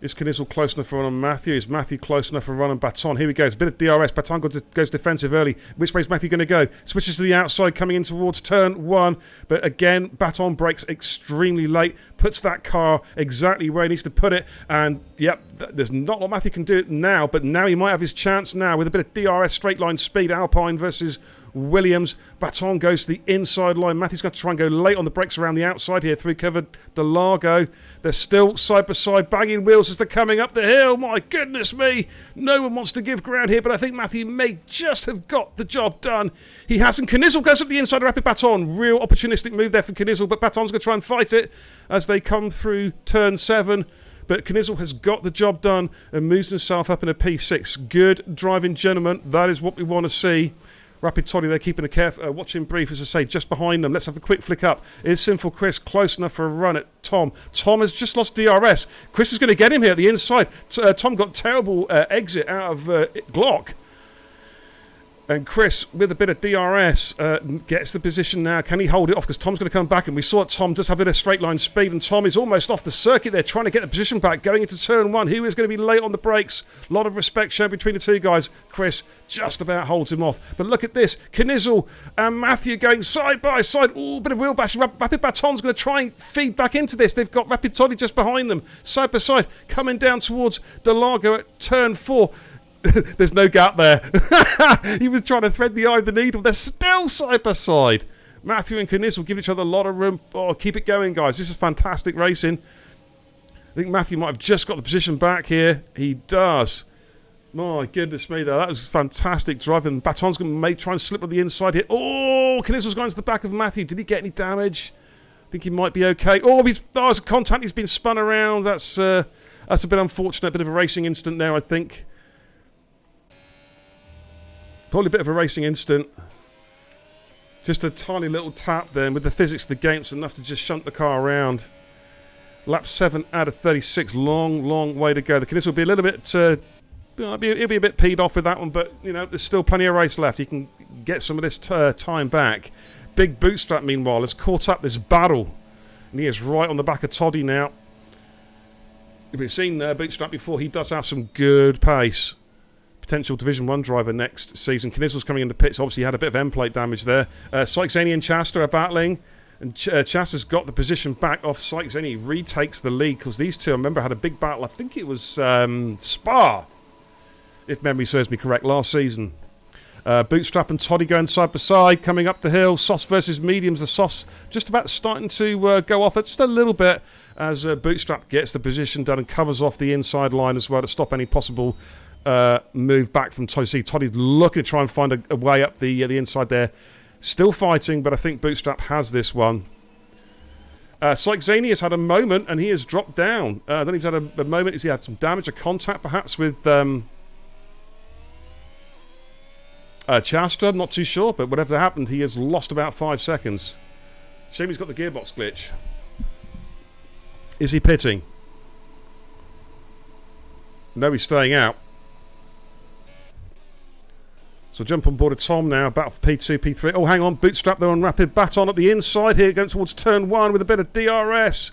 Is Knizzle close enough for run on Matthew? Is Matthew close enough for run on Baton? Here we go. It's a bit of DRS. Baton goes defensive early. Which way is Matthew going to go? Switches to the outside, coming in towards turn 1. But again, Baton brakes extremely late. Puts that car exactly where he needs to put it. And, yep, there's not a lot Matthew can do now. But now he might have his chance now with a bit of DRS straight line speed. Alpine versus Williams. Baton goes to the inside line. Matthew's going to try and go late on the brakes around the outside here through covered Delago. They're still side by side, banging wheels as they're coming up the hill. My goodness me. No one wants to give ground here, but I think Matthew may just have got the job done. He hasn't. Knizzle goes up the inside of Rapid Baton. Real opportunistic move there from Knizzle, but Baton's going to try and fight it as they come through turn 7. But Knizzle has got the job done and moves himself up in a P6. Good driving, gentlemen. That is what we want to see. Rapid Toddy, they're keeping a careful watching brief, as I say, just behind them. Let's have a quick flick up. Is Sinful Chris close enough for a run at Tom? Tom has just lost DRS. Chris is going to get him here at the inside. Tom got terrible exit out of Glock. And Chris, with a bit of DRS, gets the position now. Can he hold it off? Because Tom's going to come back. And we saw Tom just have a bit of straight line speed. And Tom is almost off the circuit there, trying to get the position back, going into turn 1. Who is going to be late on the brakes? A lot of respect shown between the two guys. Chris just about holds him off. But look at this. Knizzle and Matthew going side by side. Ooh, bit of wheel bash. Rapid Baton's going to try and feed back into this. They've got Rapid Toddy just behind them. Side by side. Coming down towards Delago at turn 4. There's no gap there. He was trying to thread the eye of the needle. They're still side by side. Matthew and Knizzle give each other a lot of room. Oh, keep it going, guys. This is fantastic racing. I think Matthew might have just got the position back here. He does. My goodness me, though. That was fantastic driving. Baton's going to try and slip on the inside here. Oh, Knizzle's going to the back of Matthew. Did he get any damage? I think he might be okay. Oh, it's a contact. He's been spun around. That's a bit unfortunate. A bit of a racing incident there, I think. Probably a bit of a racing instant. Just a tiny little tap there. And with the physics of the game, it's enough to just shunt the car around. Lap 7 out of 36. Long, long way to go. The Knizzle will be a little bit he'll be a bit peed off with that one, but you know, there's still plenty of race left. He can get some of this time back. Big Bootstrap, meanwhile, has caught up this battle, and he is right on the back of Toddy now. We've seen Bootstrap before. He does have some good pace. Potential Division 1 driver next season. Knizzle's coming into pits. Obviously, had a bit of end plate damage there. Sykes-Zaney and Chasta are battling. And Chasta's got the position back off Sykes-Zaney. He retakes the lead because these two, I remember, had a big battle. I think it was Spa, if memory serves me correct, last season. Bootstrap and Toddy going side by side, coming up the hill. Softs versus mediums. The softs just about starting to go off it just a little bit as Bootstrap gets the position done and covers off the inside line as well to stop any possible move back from Toddy. See, Toddy's looking to try and find a way up the inside there. Still fighting, but I think Bootstrap has this one. Sykes-Zaney has had a moment and he has dropped down. I don't know if he's had a moment. Has he had some damage or contact perhaps with Chasta? I'm not too sure, but whatever happened, he has lost about 5 seconds. Shame he's got the gearbox glitch. Is he pitting? No, he's staying out. So jump on board of Tom now. Battle for P2, P3. Oh, hang on. Bootstrap there on rapid. Baton at the inside here, going towards turn 1 with a bit of DRS.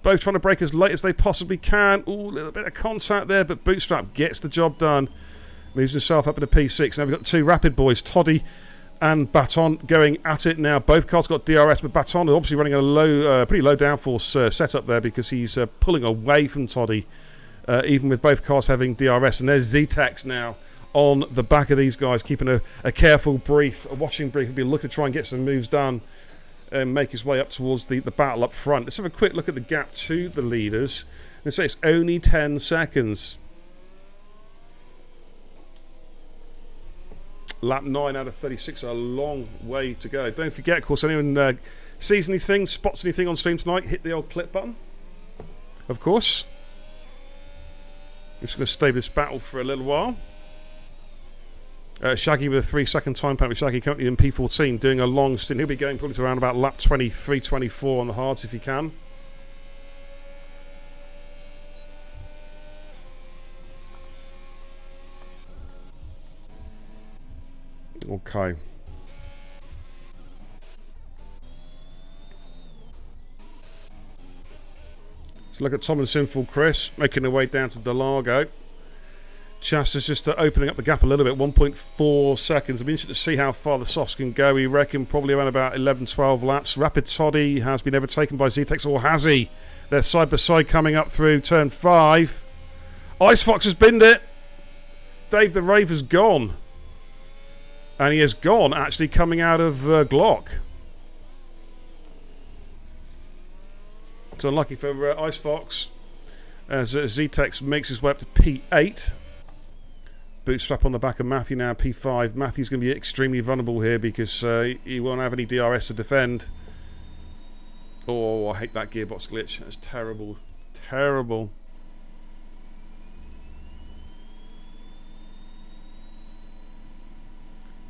Both trying to break as late as they possibly can. Ooh, a little bit of contact there, but Bootstrap gets the job done. Moves himself up into P6. Now we've got two rapid boys, Toddy and Baton, going at it now. Both cars got DRS, but Baton is obviously running a pretty low downforce setup there because he's pulling away from Toddy, even with both cars having DRS. And there's Z-Tex now on the back of these guys, keeping a careful brief, a watching brief. He'll be looking to try and get some moves done and make his way up towards the battle up front. Let's have a quick look at the gap to the leaders. Let's say it's only 10 seconds. Lap 9 out of 36, a long way to go. Don't forget, of course, anyone sees anything, spots anything on stream tonight, hit the old clip button, of course. I'm just going to stay this battle for a little while. Shaggy with a 3-second time penalty. Shaggy currently in P14, doing a long stint. He'll be going probably to around about lap 23, 24 on the hards if he can. Okay. So look at Tom and Sinful Chris making their way down to Delago. Chasta's just opening up the gap a little bit, 1.4 seconds. I'll be interested to see how far the softs can go. We reckon probably around about 11, 12 laps. Rapid Toddy has been overtaken by Z-Tex, or has he? They're side by side coming up through turn 5. Ice Fox has binned it. Dave the Rave has gone. And he has gone actually coming out of Glock. It's unlucky for Ice Fox as Z-Tex makes his way up to P8. Bootstrap on the back of Matthew now, P5. Matthew's going to be extremely vulnerable here because he won't have any DRS to defend. Oh, I hate that gearbox glitch. That's terrible. Terrible.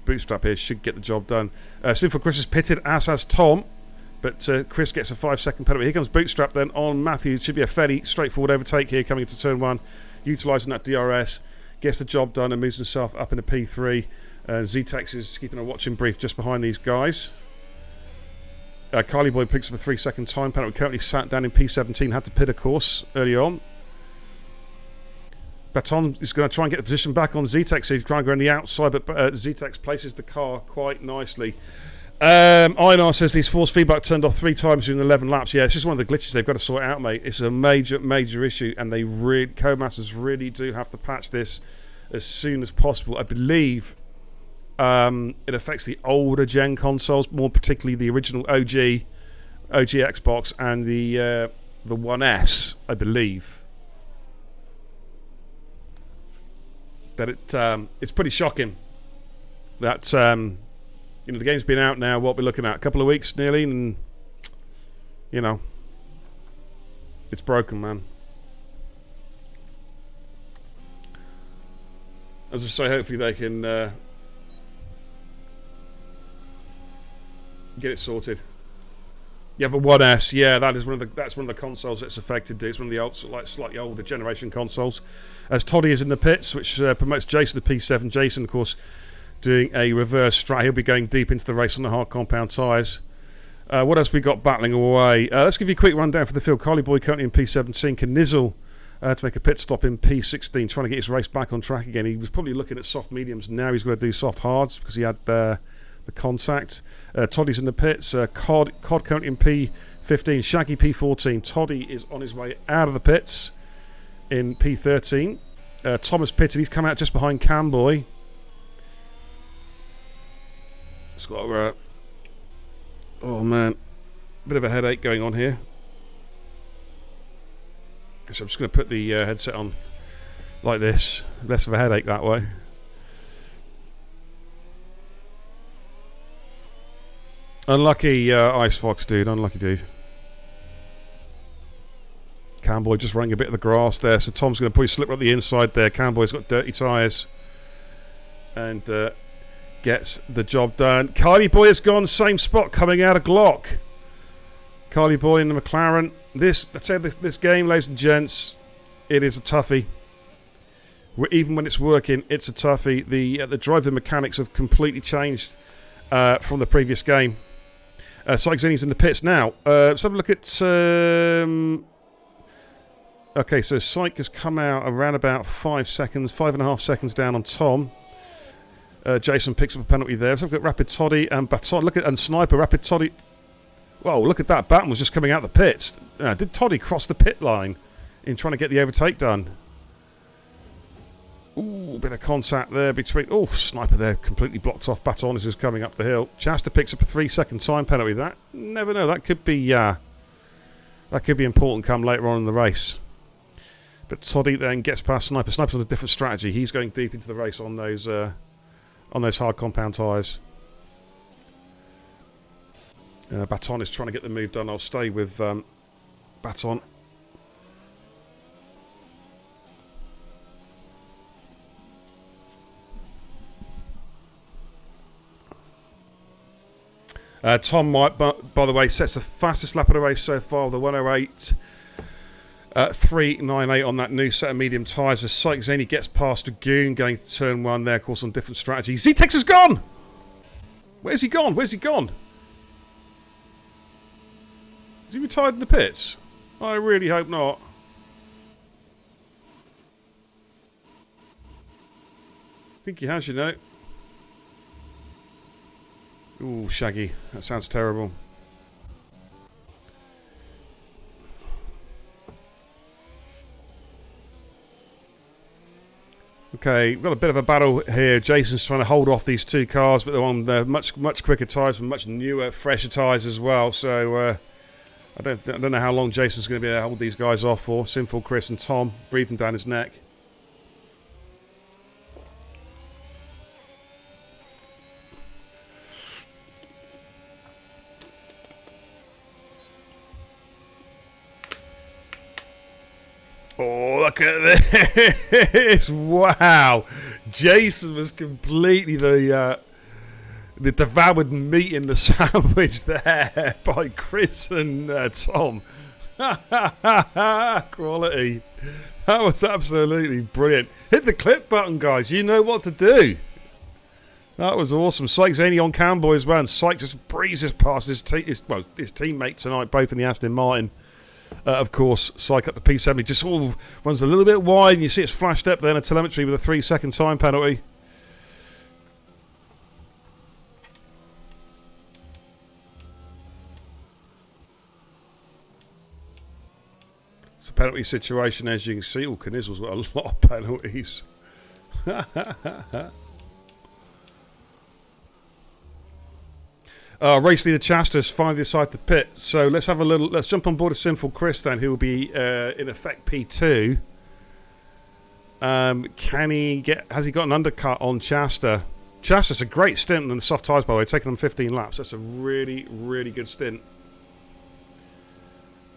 Bootstrap here should get the job done. Sinful Chris is pitted, as has Tom. But Chris gets a 5-second penalty. Here comes Bootstrap then on Matthew. Should be a fairly straightforward overtake here coming into turn 1. Utilising that DRS. Gets the job done and moves himself up into P3. Z-Tex is keeping a watching brief just behind these guys. Kylie Boy picks up a 3-second time penalty. Currently sat down in P17. Had to pit, of course, early on. Baton is going to try and get the position back on Z-Tex. He's trying to go on the outside, but Z-Tex places the car quite nicely. Einar says these force feedback turned off 3 times during 11 laps. Yeah, it's just one of the glitches they've got to sort out, mate. It's a major issue, and they Codemasters really do have to patch this as soon as possible. I believe it affects the older gen consoles, more particularly the original OG Xbox and the One S, I believe. But it's pretty shocking that you know, the game's been out now, what we're looking at, a couple of weeks nearly, and you know, it's broken, man. As I say, hopefully they can get it sorted. You have a 1S, yeah. That's one of the consoles that's affected. It's one of the old, like slightly older generation consoles. As Toddy is in the pits, which promotes Jason to P7. Jason, of course, doing a reverse strat. He'll be going deep into the race on the hard compound tyres. What else we got battling away? Let's give you a quick rundown for the field. Carly Boy currently in P17. Knizzle to make a pit stop in P16, trying to get his race back on track again. He was probably looking at soft mediums. Now he's going to do soft hards because he had the contact. Toddy's in the pits. Cod currently in P15. Shaggy P14. Toddy is on his way out of the pits in P13. Thomas pitted. He's come out just behind Camboy. It's got oh man, bit of a headache going on here. So I'm just going to put the headset on like this. Less of a headache that way. Unlucky Ice Fox, dude. Unlucky, dude. Camboy just running a bit of the grass there. So Tom's going to put his slipper at the inside there. Camboy's got dirty tyres. And gets the job done. Carly Boy has gone same spot coming out of Glock. Carly Boy in the McLaren. This game, ladies and gents, it is a toughie. Even when it's working, it's a toughie. The driving mechanics have completely changed from the previous game. Sykes-Zini's in the pits now. Let's have a look at... okay, so Syke has come out around about 5.5 seconds down on Tom. Jason picks up a penalty there. So we've got Rapid Toddy and Baton. And Sniper, Rapid Toddy. Whoa, look at that. Baton was just coming out the pits. Did Toddy cross the pit line in trying to get the overtake done? Ooh, bit of contact there between... Oh, Sniper there completely blocked off Baton as he was coming up the hill. Chasta picks up a 3-second time penalty. That, never know. That could be important come later on in the race. But Toddy then gets past Sniper. Sniper's on a different strategy. He's going deep into the race on those hard compound tyres. Baton is trying to get the move done. I'll stay with Baton. Tom White, by the way, sets the fastest lap of the race so far, the 108. 3.98 on that new set of medium tyres as Sykes-Zini gets past Dragoon going to turn 1 there, of course, on different strategies. Z-Tex is gone! Where's he gone? Where's he gone? Is he retired in the pits? I really hope not. I think he has, you know. Ooh, Shaggy. That sounds terrible. Okay, we've got a bit of a battle here. Jason's trying to hold off these two cars, but they're on much quicker tyres and much newer, fresher tyres as well. So I don't know how long Jason's going to be able to hold these guys off for. Sinful Chris and Tom breathing down his neck. Oh, look at this! Wow, Jason was completely the devoured meat in the sandwich there by Chris and Tom. Quality. That was absolutely brilliant. Hit the clip button, guys. You know what to do. That was awesome. Sykes-Zini on Camboy as well, and Syke just breezes past his teammate tonight, both in the Aston Martin. Of course, Syke up the P70 just sort of runs a little bit wide, and you see it's flashed up there in a telemetry with a 3-second time penalty. It's a penalty situation, as you can see. Oh, Knizzle's got a lot of penalties. Race leader Chasta's finally decided to pit, so let's jump on board a Sinful Chris then, who will be in effect P2. Has he got an undercut on Chasta? Chasta's a great stint on the soft tyres, by the way, taking them 15 laps. That's a really, really good stint.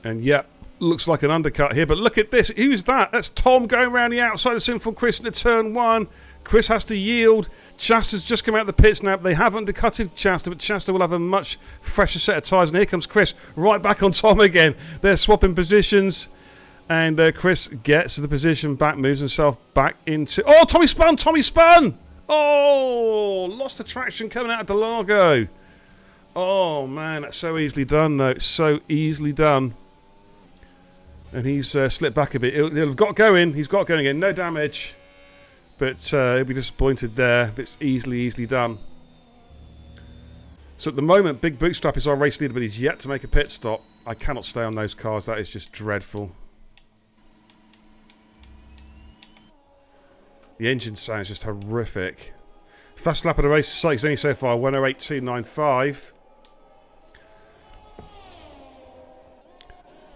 And yep, looks like an undercut here, but look at this. Who's that? That's Tom going around the outside of Sinful Chris into turn 1. Chris has to yield. Chasta's just come out of the pits now. They have undercutted Chasta, but Chasta will have a much fresher set of tyres. And here comes Chris right back on Tom again. They're swapping positions. And Chris gets the position back, moves himself back into... Oh, Tommy spun! Tommy spun! Oh, lost the traction coming out of Delago. Oh, man, that's so easily done, though. It's so easily done. And he's slipped back a bit. He'll have got going. He's got going again. No damage. But he'll be disappointed there. But it's easily done. So at the moment, Big Bootstrap is our race leader, but he's yet to make a pit stop. I cannot stay on those cars. That is just dreadful. The engine sounds just horrific. Fast lap of the race, Sykes only so far, 108.295.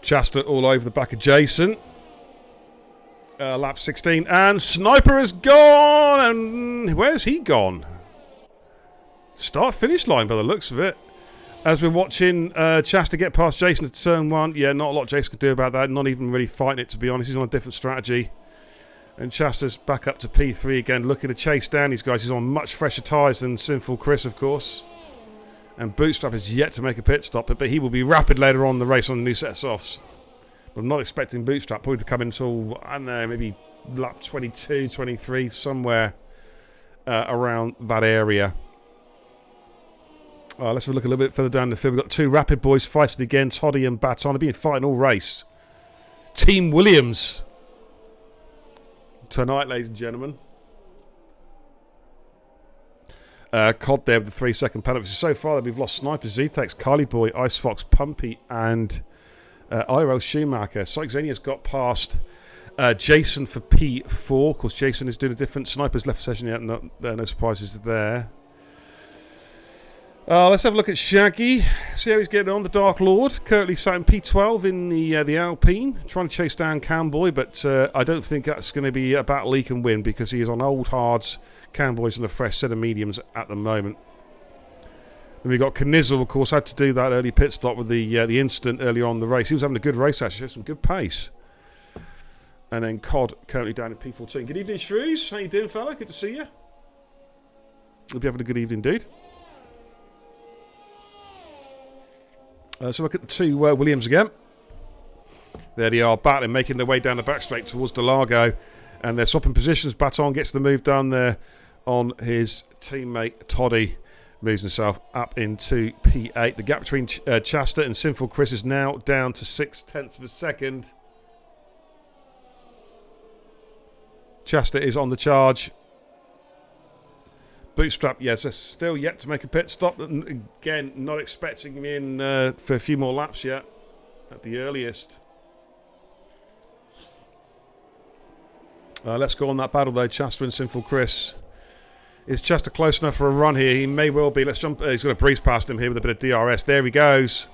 Chasta all over the back of Jason. Lap 16. And Sniper has gone! And where's he gone? Start-finish line by the looks of it. As we're watching Chasta get past Jason at turn 1. Yeah, not a lot Jason can do about that. Not even really fighting it, to be honest. He's on a different strategy. And Chasta's back up to P3 again, looking to chase down these guys. He's on much fresher tyres than Sinful Chris, of course. And Bootstrap is yet to make a pit stop, but he will be rapid later on in the race on a new set of softs. But I'm not expecting Bootstrap probably to come until, I don't know, maybe lap 22, 23, somewhere around that area. Let's have a look a little bit further down the field. We've got two rapid boys fighting again, Toddy and Baton. They've been fighting all race. Team Williams tonight, ladies and gentlemen. Cod there with the 3-second penalty. So far, we've lost Sniper, Zetex, Carly Boy, Ice Fox, Pumpy, and Iro Schumacher. Sykes-Zenia's got past Jason for P4. Of course, Jason is doing a different. Sniper's left session yet. No surprises there. Let's have a look at Shaggy. See how he's getting on. The Dark Lord currently sat in P12 in the Alpine, trying to chase down Camboy, but I don't think that's going to be a battle he can win because he is on old hards. Camboy's on a fresh set of mediums at the moment. Then we got Knizzle, of course, had to do that early pit stop with the incident earlier on in the race. He was having a good race actually, had some good pace. And then Cod currently down in P14. Good evening, Shrews. How you doing, fella? Good to see you. Hope you're having a good evening, dude. So look at the two Williams again. There they are, battling, making their way down the back straight towards Delago. And they're swapping positions. Baton gets the move done there on his teammate Toddy. Moves himself up into P8. The gap between Chasta and Sinful Chris is now down to 0.6 of a second. Chasta is on the charge. Bootstrap, yes, still yet to make a pit stop. Again, not expecting him in for a few more laps yet, at the earliest. Let's go on that battle though, Chasta and Sinful Chris. Is Chasta close enough for a run here? He may well be. Let's jump. He's going to breeze past him here with a bit of DRS. There he goes.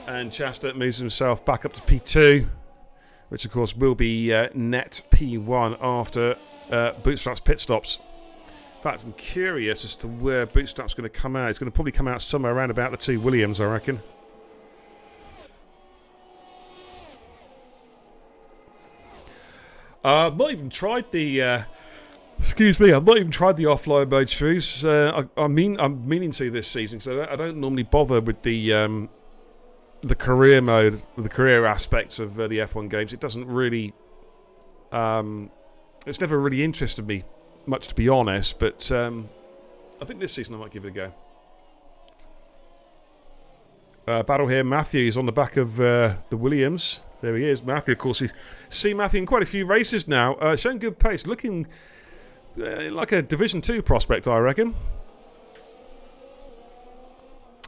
And Chasta moves himself back up to P2, which of course will be net P1 after Bootstrap's pit stops. In fact, I'm curious as to where Bootstrap's going to come out. It's going to probably come out somewhere around about the two Williams, I reckon. I've not even tried the... excuse me, I've not even tried the offline mode, Shrews. I'm meaning to this season, because I don't normally bother with the career mode, the career aspects of the F1 games. It doesn't really... it's never really interested me much, to be honest, but I think this season I might give it a go. Battle here, Matthew is on the back of the Williams. There he is, Matthew, of course. We've seen Matthew in quite a few races now, showing good pace, looking like a Division 2 prospect, I reckon.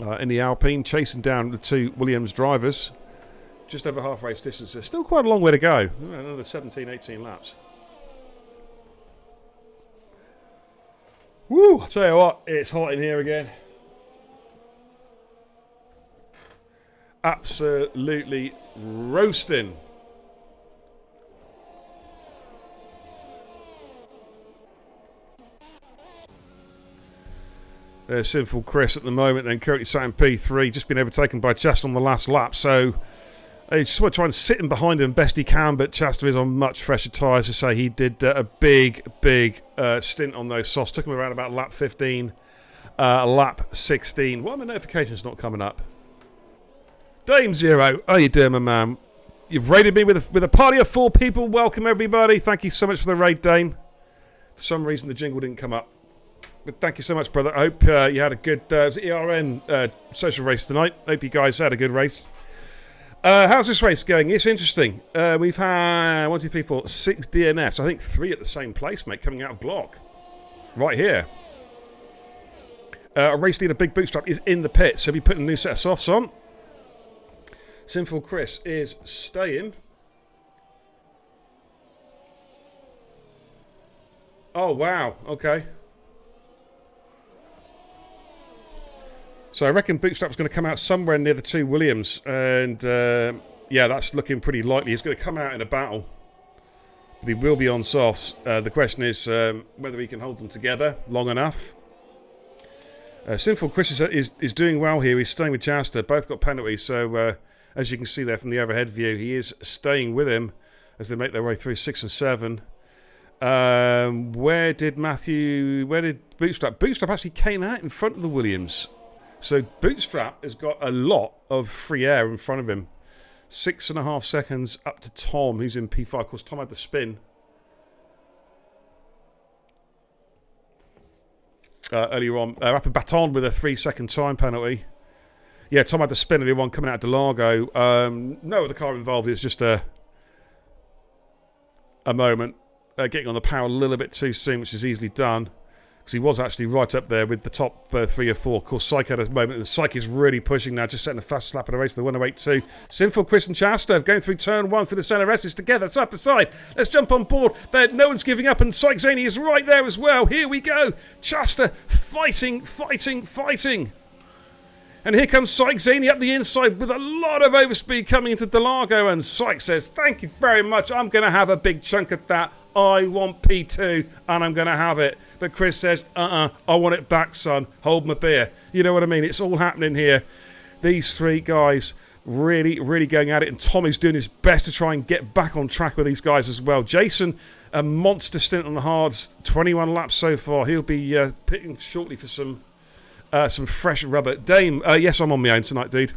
In the Alpine, chasing down the two Williams drivers. Just over half race distance. There's still quite a long way to go. Another 17, 18 laps. Woo! I tell you what, it's hot in here again. Absolutely roasting. There's Sinful Chris at the moment, then currently sat in P3, just been overtaken by Chester on the last lap, so He just want to try and sit in behind him best he can, but Chasta is on much fresher tyres. To say he did a big stint on those softs. Took him around about lap 15, lap 16. Why are my notifications not coming up? Dame Zero, how you doing, my man? You've raided me with a party of 4 people. Welcome, everybody. Thank you so much for the raid, Dame. For some reason, the jingle didn't come up. But thank you so much, brother. I hope you had a good was it ERN social race tonight. Hope you guys had a good race. How's this race going? It's interesting. We've had 1, 2, 3, 4, 6 DNFs. I think 3 at the same place, mate, coming out of Glock. Right here. A race leader, Big Bootstrap, is in the pit. So he'll be putting a new set of softs on. Sinful Chris is staying. Oh, wow. Okay. So I reckon Bootstrap's going to come out somewhere near the 2 Williams. And, yeah, that's looking pretty likely. He's going to come out in a battle. But he will be on softs. The question is whether he can hold them together long enough. Sinful Chris is doing well here. He's staying with Chasta. Both got penalties. So, as you can see there from the overhead view, he is staying with him as they make their way through 6 and 7. Where did Bootstrap? Bootstrap actually came out in front of the Williams. So Bootstrap has got a lot of free air in front of him. 6.5 seconds up to Tom, who's in P5. Of course, Tom had the spin earlier on. Rapid Baton with a 3-second time penalty. Yeah, Tom had the spin earlier on coming out of Delago. No other car involved. It's just a moment. Getting on the power a little bit too soon, which is easily done. Because he was actually right up there with the top 3 or 4. Of course, Psyche had a moment, and Psyche is really pushing now, just setting a fast slap at the race to the 108.2. Sinful Chris and Chasta going through turn 1 through the centre S's together, side by side. Let's jump on board. No one's giving up, and Psyche Zany is right there as well. Here we go. Chasta fighting. And here comes Psyche Zany up the inside with a lot of overspeed coming into Delago, and Psyche says, thank you very much. I'm going to have a big chunk of that. I want P2, and I'm going to have it. But Chris says, I want it back, son. Hold my beer. You know what I mean? It's all happening here. These 3 guys really going at it, and Tom is doing his best to try and get back on track with these guys as well. Jason, a monster stint on the hards, 21 laps so far. He'll be pitting shortly for some fresh rubber. Dame, yes, I'm on my own tonight, dude.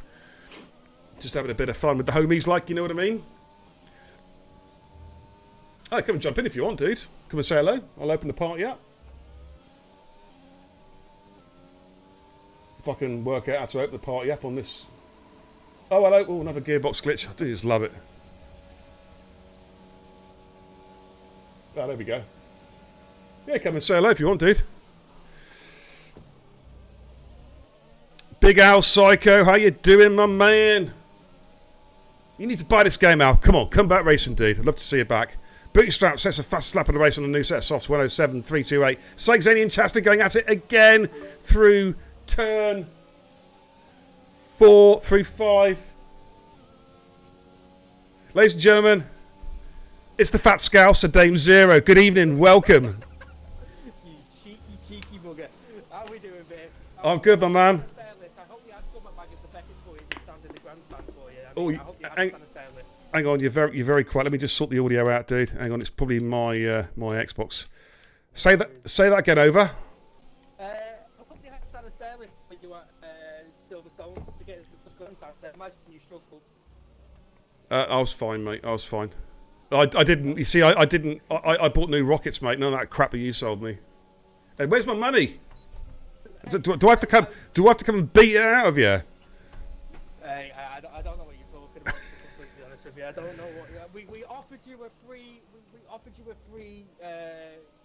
Just having a bit of fun with the homies, like, you know what I mean? Oh, come and jump in if you want, dude. Come and say hello. I'll open the party up. If I can work out how to open the party up on this. Oh, hello. Oh, another gearbox glitch. I do just love it. Oh, there we go. Yeah, come and say hello if you want, dude. Big Al Psycho, how you doing, my man? You need to buy this game, Al. Come on, come back racing, dude. I'd love to see you back. Bootstrap sets a fast slap of the race on a new set of softs, 107, 328. Psyche Zany and Chasta going at it again through turn 4 through 5. Ladies and gentlemen, it's the Fat Scouser, Dame Zero. Good evening, welcome. You cheeky bugger. How are we doing, babe? I'm good, my man. I hope you had some baggage of Beckett for you to stand in the grandstand for you. Oh, I hope you had a stair lift. Hang on, you're very quiet. Let me just sort the audio out, dude. Hang on, it's probably my my Xbox. Say that again, over. I hope you had to stand a stair lift when you were Silverstone to get the grandstand. I imagine you struggled. I was fine, mate. I was fine. I didn't. You see, I didn't. I bought new rockets, mate. None of that crap that you sold me. Hey, where's my money? Do I have to come? Do I have to come and beat it out of you? Hey, I don't know what you're talking about. To be completely honest with you, I don't know what we offered you a free. We offered you a free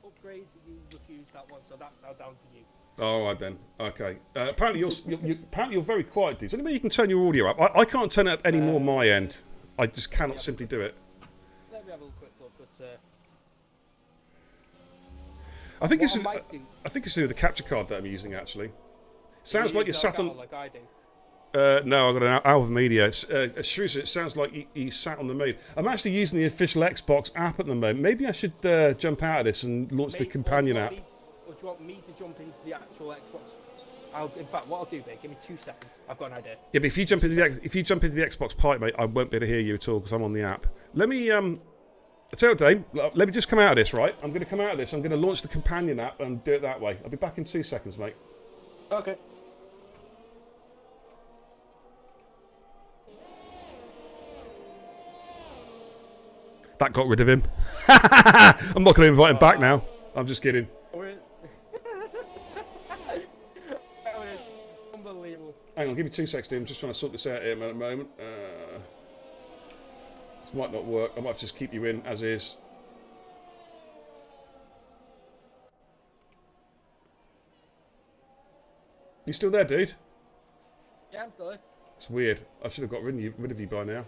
upgrade. You refused that one, so that's now down to you. All right then. Okay. Apparently you're very quiet, dude. Is there any way you can turn your audio up? I can't turn it up any more on my end. I just cannot simply do it. Let me have a quick look. But, I think it's to do with the capture card that I'm using. Actually, sounds like you're sat on. Like I do. No, I've got an Alva Media. Shrewsbury, it sounds like he sat on the main. I'm actually using the official Xbox app at the moment. Maybe I should jump out of this and launch the companion app. Or do you want me to jump into the actual Xbox? In fact, what I'll do, mate, give me 2 seconds. I've got an idea. Yeah, but if you jump into the Xbox pipe, mate, I won't be able to hear you at all because I'm on the app. Let me tell you what, Dave. Let me just come out of this, right? I'm going to come out of this. I'm going to launch the companion app and do it that way. I'll be back in 2 seconds, mate. Okay. That got rid of him. I'm not going to invite him back now. I'm just kidding. Unbelievable. Hang on, give me 2 seconds, Dave. I'm just trying to sort this out here at the moment. This might not work. I might have to just keep you in as is. You still there, dude? Yeah, I'm still here. It's weird. I should have got rid of you by now.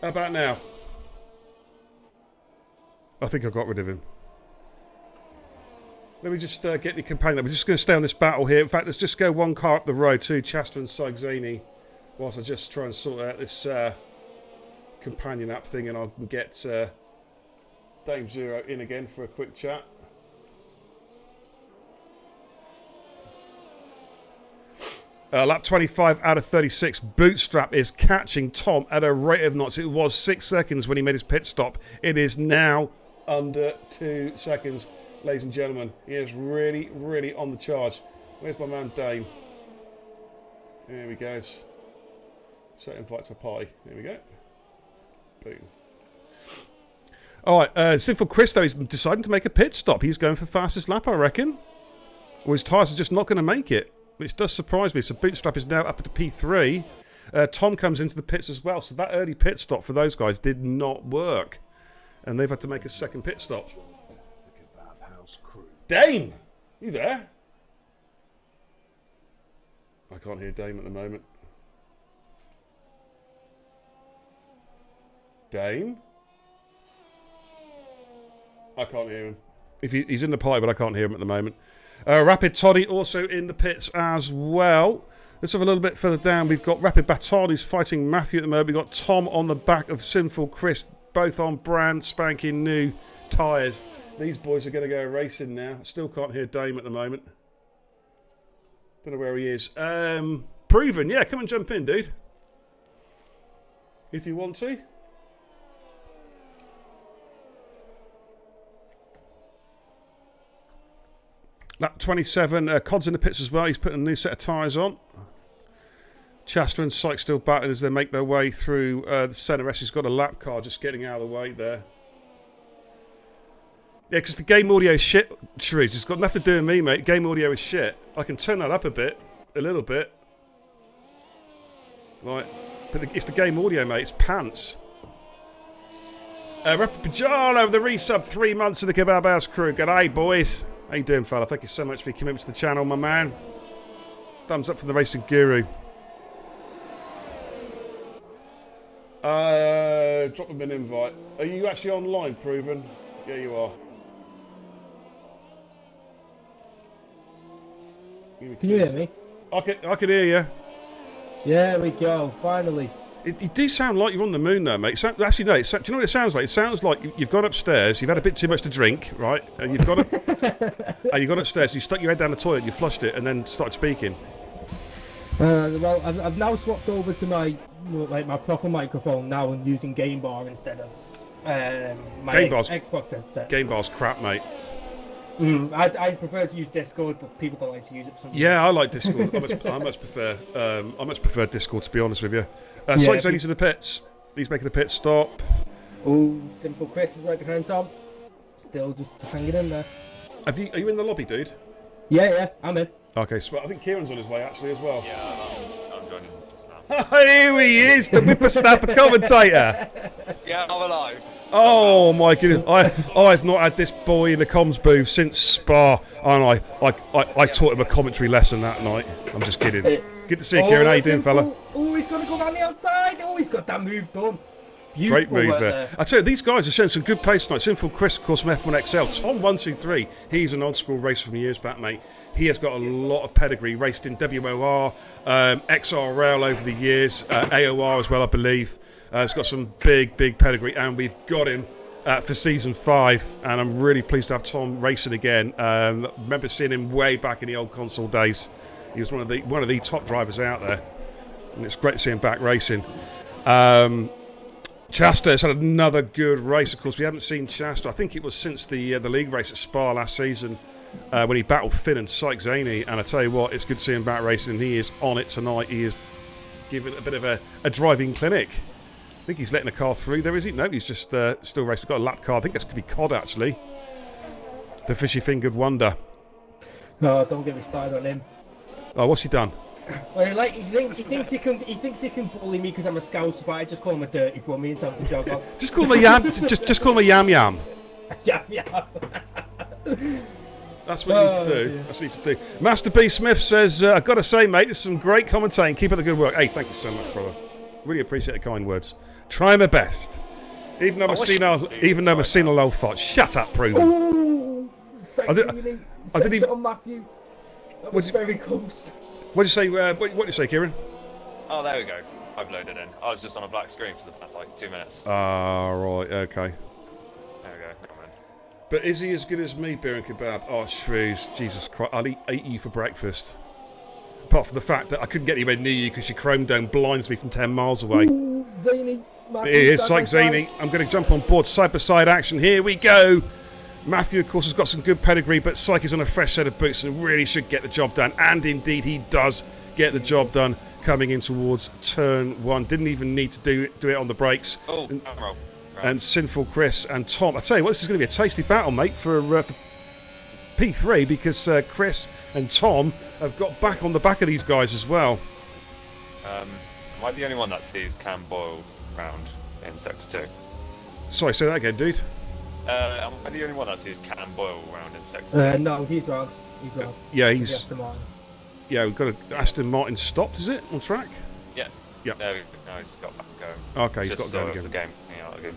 How about now? I think I got rid of him. Let me just get the companion. We're just going to stay on this battle here. In fact, let's just go one car up the road to Chester and Sigzani whilst I just try and sort out this companion app thing, and I can get Dame Zero in again for a quick chat. Lap 25 out of 36. Bootstrap is catching Tom at a rate of knots. It was 6 seconds when he made his pit stop. It is now under 2 seconds, ladies and gentlemen. He is really, really on the charge. Where's my man Dame? There he goes. Set invite to a party. There we go. Boom. Alright, Sinful Chris, though, he's deciding to make a pit stop. He's going for fastest lap, I reckon. Or his tyres are just not going to make it. Which does surprise me. So Bootstrap is now up to P3. Tom comes into the pits as well. So that early pit stop for those guys did not work. And they've had to make a second pit stop. Dame! You there? I can't hear Dame at the moment. Dame? I can't hear him. He's in the party, but I can't hear him at the moment. Rapid Toddy also in the pits as well. Let's have a little bit further down. We've got Rapid Batard who's fighting Matthew at the moment. We've got Tom on the back of Sinful Chris, both on brand spanking new tyres. These boys are going to go racing now. Still can't hear Dame at the moment. Don't know where he is. Proven, yeah, come and jump in, dude. If you want to. Lap 27, Cod's in the pits as well. He's putting a new set of tyres on. Chester and Sykes still battling as they make their way through the centre. He's got a lap car just getting out of the way there. Yeah, because the game audio is shit, Shrews. It's got nothing to do with me, mate. Game audio is shit. I can turn that up a little bit. Right. But it's the game audio, mate. It's pants. Rapid Pajalo, the resub, 3 months of the Kebab House crew. G'day, boys. How you doing, fella? Thank you so much for your commitment to the channel, my man. Thumbs up for the Racing Guru. Drop him an invite. Are you actually online, Proven? Yeah, you are. Can you hear me? I can hear you. Yeah, there we go. Finally. You do sound like you're on the moon, though, mate. Actually, no. Do you know what it sounds like? It sounds like you've gone upstairs, you've had a bit too much to drink, right? And you've gone upstairs, you stuck your head down the toilet, you flushed it, and then started speaking. Well, I've now swapped over to my proper microphone now and using Game Bar instead of my Xbox headset. Game Bar's crap, mate. I prefer to use Discord, but people don't like to use it for some reason. Yeah, I like Discord. I much prefer Discord, to be honest with you. Sykes only to the pits. He's making a pit stop. Oh, Simple Chris is right behind Tom. Still just hanging in there. Are you in the lobby, dude? Yeah, I'm in. Okay, so I think Kieran's on his way actually as well. Yeah, I'm joining just now. Here he is, the whippersnapper commentator. Yeah, I'm alive. Oh my goodness! I've not had this boy in the comms booth since Spa, and I taught him a commentary lesson that night. I'm just kidding. Good to see you, Kieran. How you doing, fella? Oh, he's gonna go down the outside. Oh, he's got that move done. Beautiful. Great move there. I tell you, these guys are showing some good pace tonight. Sinful Chris, of course, from F1XL. Tom 123. He's an old school racer from years back, mate. He has got a lot of pedigree. Raced in WOR, XRL over the years, AOR as well, I believe. He's got some big pedigree, and we've got him for season 5, and I'm really pleased to have Tom racing again. Remember seeing him way back in the old console days. He was one of the top drivers out there, and it's great to see him back racing. Chester has had another good race. Of course, we haven't seen Chester. I think it was since the league race at Spa last season when he battled Finn and Sykes Zaney. And I tell you what, it's good to see him back racing. He is on it tonight. He is giving a bit of a driving clinic. I think he's letting the car through there, is he? No, he's just still racing. He's got a lap car. I think this could be Cod, actually. The fishy-fingered wonder. No, don't get me started on him. Oh, what's he done? Well, like he thinks he can bully me because I'm a Scouser, but I just call him a dirty brummy and tell him to jog on. Just call him a yam. just call him a yam yam. Yeah. That's what you need to do. Dear. That's what you need to do. Master B Smith says, I've got to say, mate, this is some great commentating. Keep up the good work. Hey, thank you so much, brother. Really appreciate the kind words. Try my best. Even though I'm a senile old fart. Shut up, Proven. Ooh, I didn't even on Matthew. That was very close. What did you say? What did you say, Kieran? Oh, there we go. I've loaded in. I was just on a black screen for the past like 2 minutes. Ah, right, okay. There we go. Never mind. But is he as good as me, beer and kebab? Oh, shrews, Jesus Christ! I'll eat you for breakfast. Apart from the fact that I couldn't get anywhere near you because your chrome dome blinds me from 10 miles away. Ooh, Zaney. Here's Sykes Zaney. I'm going to jump on board side-by-side action. Here we go. Matthew, of course, has got some good pedigree, but Syke is on a fresh set of boots and really should get the job done. And indeed, he does get the job done coming in towards turn 1. Didn't even need to do it on the brakes. Oh, and Sinful Chris and Tom. I tell you what, this is going to be a tasty battle, mate, for P3 because Chris and Tom have got back on the back of these guys as well. Am I the only one that sees Cam Boyle round in Sector 2? Sorry, say that again, dude. Am I the only one that sees Cam Boyle round in Sector 2? No, he's round. He's round. Yeah, yeah, we've got Aston Martin stopped, is it, on track? Yeah. Yeah. There we go. No, he's got back going. Okay, he's got going again. The game.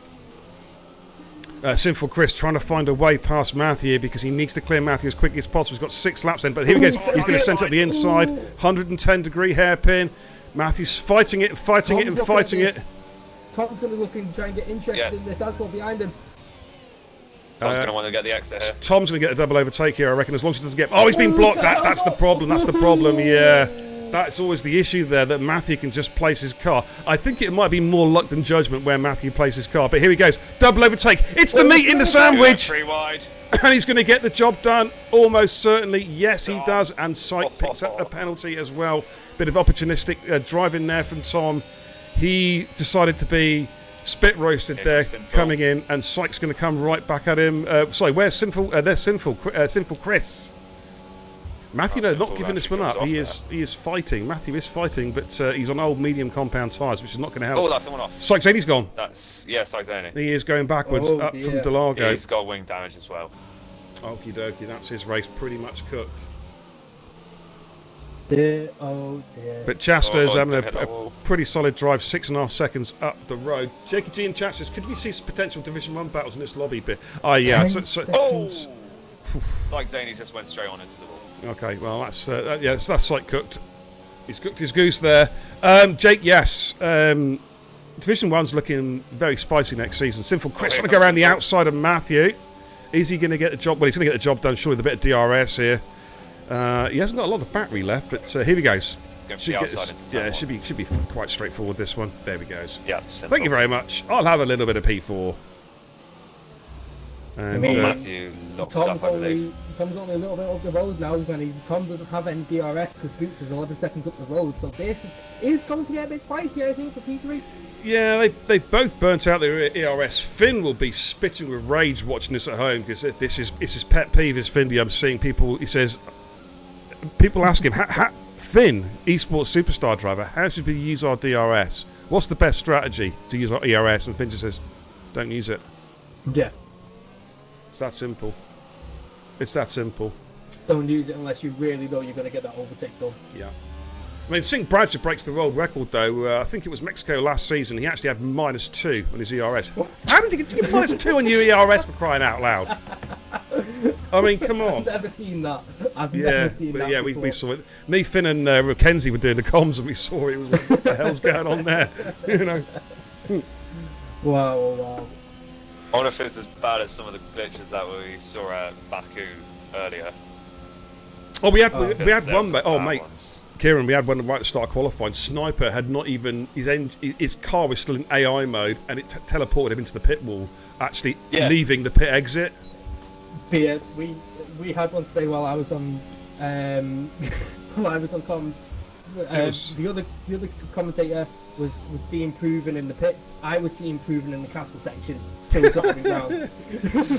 Sinful Chris trying to find a way past Matthew because he needs to clear Matthew as quickly as possible. He's got 6 laps in, but here he goes. He's going to send it up the inside. 110-degree hairpin. Matthew's fighting it. Tom's going to look and try and get interested in this as well behind him. Tom's going to want to get the exit here. Tom's going to get a double overtake here, I reckon, as long as he doesn't get... Oh, he's been blocked. That's the problem. That's the problem, yeah. That's always the issue there, that Matthew can just place his car. I think it might be more luck than judgment where Matthew places his car. But here he goes. Double overtake. It's the meat in the sandwich. 3 wide. And he's going to get the job done. Almost certainly. Yes, he does. And Syke picks up a penalty as well. Bit of opportunistic driving there from Tom. He decided to be spit roasted there, coming in. And Syke's going to come right back at him. Sorry, where's Sinful? There's Sinful Chris. Matthew, no, not giving this one up. He is fighting. Matthew is fighting, but he's on old medium compound tyres, which is not going to help. Oh, that's someone off. Sykes Zaney's gone. Sykes Zaney. He is going backwards up from Delago. Yeah, he's got wing damage as well. Okie dokie, that's his race pretty much cooked. Dear. But Chaster's having a pretty solid drive, 6.5 seconds up the road. Jakey G and Chaster's, could we see some potential Division 1 battles in this lobby bit? Oh, yeah. Sykes Zaney just went straight on into the wall. Okay, well, that's Syke cooked. He's cooked his goose there. Jake, yes. Division 1's looking very spicy next season. Sinful Chris trying to go around the outside of Matthew. Is he going to get the job? Well, he's going to get the job done, surely, with a bit of DRS here. He hasn't got a lot of battery left, but here he goes. Should be quite straightforward, this one. There he goes. Yeah. Thank you very much. I'll have a little bit of P4. And Matthew locks up, I believe. Tom's only a little bit up the road now. Tom doesn't have any DRS because Boots is 11 seconds up the road. So this is going to get a bit spicy, I think, for P3. Yeah, they've both burnt out their ERS. Finn will be spitting with rage watching this at home because this is his pet peeve. Is Findy? I'm seeing people. He says people ask him, Finn, esports superstar driver, how should we use our DRS? What's the best strategy to use our ERS? And Finn just says, don't use it. Yeah. It's that simple. It's that simple. Don't use it unless you really know you're going to get that overtake done. Yeah. I mean, Sink Bradshaw breaks the world record, though. I think it was Mexico last season. He actually had -2 on his ERS. What? How did you get -2 on your ERS, for crying out loud? I mean, come on. I've never seen that. I've never seen that. Yeah, we saw it. Me, Finn, and Mackenzie were doing the comms, and we saw it. It was like, what the hell's going on there? You know. Wow. I wonder if it's as bad as some of the glitches that we saw at Baku earlier. Oh, we had one, mate. Oh, bad mate. ones. Kieran, we had one right at the start of qualifying. Sniper had not even his car was still in AI mode, and it teleported him into the pit wall, actually leaving the pit exit. But yeah, we had one today while I was on while I was on comms. The other commentator was seeing Proven in the pits. I was seeing Proven in the castle section, still driving around.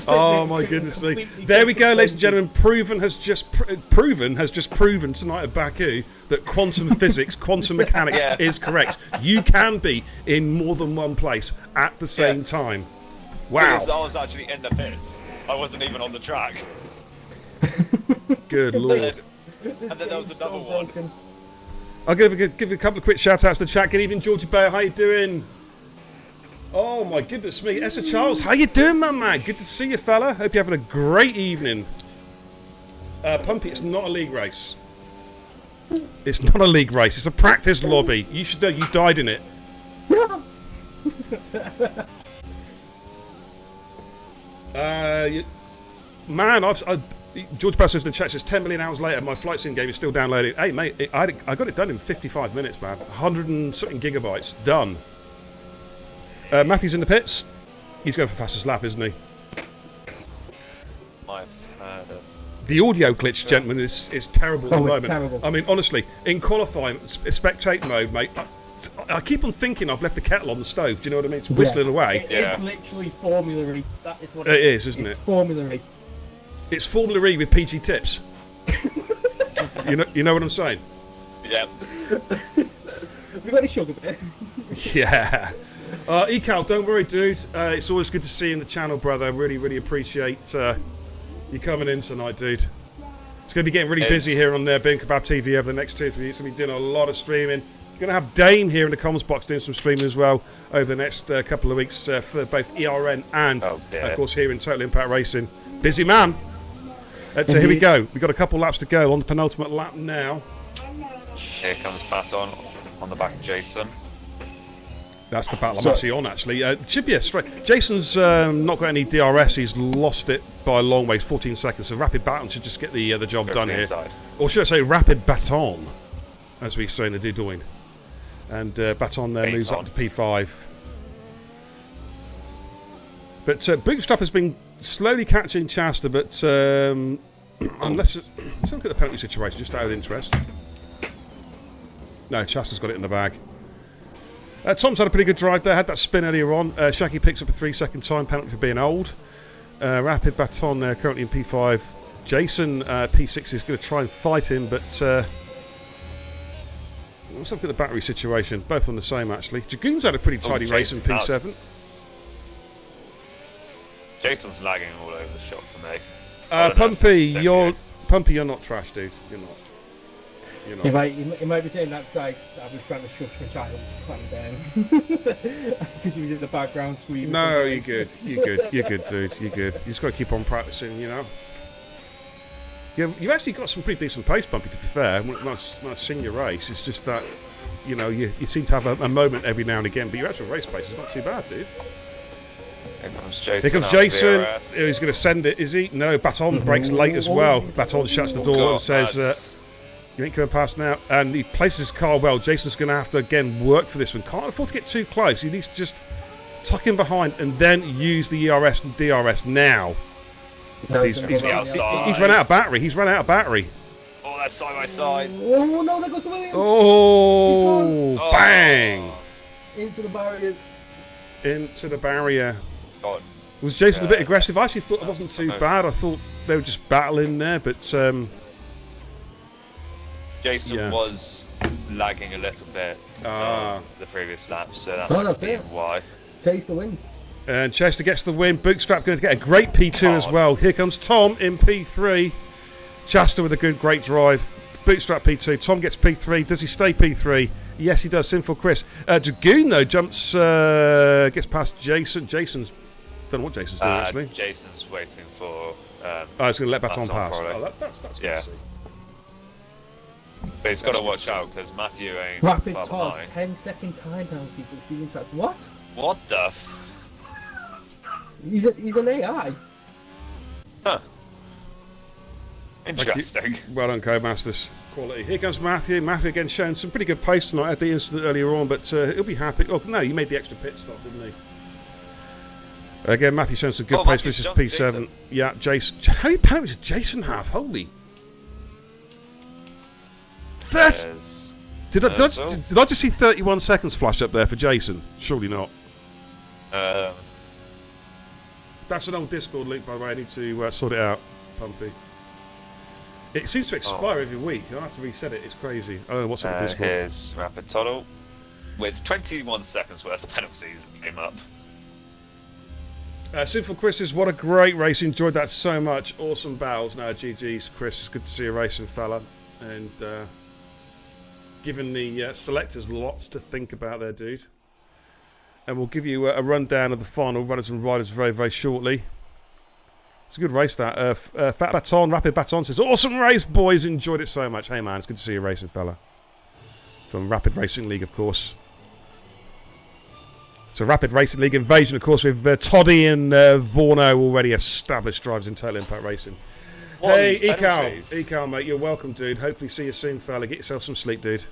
Oh my goodness me! There we go, ladies and gentlemen. Proven has just proven tonight at Baku that quantum physics, quantum mechanics is correct. You can be in more than one place at the same time. Wow! Because I was actually in the pits. I wasn't even on the track. Good lord! And then there was another one. I'll give a couple of quick shout outs to the chat. Good evening, Georgie Bayer. How you doing? Oh my goodness me, Esther Charles. How you doing, my man? Good to see you, fella. Hope you're having a great evening. Pumpy, it's not a league race. It's not a league race. It's a practice lobby. You should know. You died in it. Man, George Bass says in the chat, says 10 million hours later, my flight sim game is still downloaded. Hey, mate, I got it done in 55 minutes, man. 100 and something gigabytes. Done. Matthew's in the pits. He's going for fastest lap, isn't he? The audio glitch, gentlemen, is terrible at the moment. Terrible. I mean, honestly, in qualifying, spectate mode, mate, I keep on thinking I've left the kettle on the stove. Do you know what I mean? It's whistling away. It's literally formulary. That is what it is, isn't it? It's formulary. It's Formula E with PG tips. you know what I'm saying? Yeah. We got any sugar bit? Yeah. Ecal, don't worry, dude. It's always good to see you in the channel, brother. Really, really appreciate you coming in tonight, dude. It's going to be getting really busy here on Being Kebab TV over the next 2 or 3 weeks. We're going to be doing a lot of streaming. Going to have Dane here in the comments box doing some streaming as well over the next couple of weeks for both ERN and, of course, here in Total Impact Racing. Busy man. So here we go. We've got a couple laps to go on the penultimate lap now. Here comes Baton on the back of Jason. That's the battle I'm actually on, actually. It should be a straight. Jason's not got any DRS. He's lost it by a long way. 14 seconds. So Rapid Baton should just get the job done here. Or should I say Rapid Baton, as we say in the Dudouin. And Baton there moves up to P5. But Bootstrap has been slowly catching Chasta, but unless let's look at the penalty situation, just out of interest. No, Chasta's got it in the bag. Tom's had a pretty good drive there, had that spin earlier on. Shaki picks up a 3-second time penalty for being old. Rapid Baton there currently in P5. Jason, P6, is going to try and fight him, but let's look at the battery situation. Both on the same, actually. Jagoon's had a pretty tidy race in P7. Jason's lagging all over the shop for me. Pumpy, you're not trash, dude. You're not. He might be saying that I was trying to shush my child because he was in the background screaming. No, you're good. You're good, dude. You're good. You just got to keep on practicing, you know. You've actually got some pretty decent pace, Pumpy, to be fair. When I've seen your race, it's just that, you seem to have a moment every now and again, but your actual race pace is not too bad, dude. Here comes Jason. He's going to send it, is he? No, Baton breaks late as well. Baton shuts the door and says, you ain't coming past now. And he places his car well. Jason's going to have to, again, work for this one. Can't afford to get too close. He needs to just tuck him behind and then use the ERS and DRS now. No, he's run out of battery. He's run out of battery. Oh, that's side by side. Oh, no, there goes the Williams. Oh, bang. Into the barrier. Into the barrier. God. Was Jason a bit aggressive? I actually thought it wasn't too bad. I thought they were just battling there, but Jason was lagging a little bit the previous lap, so that might be why. Chase the win. And Chester gets the win. Bootstrap going to get a great P2 as well. Here comes Tom in P3. Chester with a great drive. Bootstrap P2. Tom gets P3. Does he stay P3? Yes, he does. Sinful Chris. Dragoon, though, gets past Jason. Jason's... don't know what Jason's doing, actually. Jason's waiting for... he's going to let Baton pass. That's good to see. But he's got to watch out, because Matthew ain't... Rapid top, 10-second time penalty for the track. What? What the He's an AI. Huh. Interesting. Well done, Codemasters. Quality. Here comes Matthew. Matthew again showing some pretty good pace tonight. I had the incident earlier on, but he'll be happy. Oh, no, you made the extra pit stop, didn't he? Again, Matthew showing some good pace. This is P7. Jason. Yeah, Jason. How many penalties did Jason have? Holy. 30. Did I just see 31 seconds flash up there for Jason? Surely not. That's an old Discord link, by the way. I need to sort it out, Pumpy. It seems to expire every week. I'll have to reset it. It's crazy. I don't know what's up with Discord. Here's Rapid Toddle with 21 seconds worth of penalties that came up. Sinful Chris says, what a great race. Enjoyed that so much. Awesome battles. No, GG's, Chris. It's good to see you racing, fella. And giving the selectors lots to think about there, dude. And we'll give you a rundown of the final runners and riders very, very shortly. It's a good race, that. Fat Baton, Rapid Baton says, awesome race, boys. Enjoyed it so much. Hey, man, it's good to see you racing, fella. From Rapid Racing League, of course. So, Rapid Racing League invasion, of course, with Toddy and Vorno already established drivers in Total Impact Racing. Hey, Ekal, mate, you're welcome, dude. Hopefully see you soon, fella. Get yourself some sleep, dude.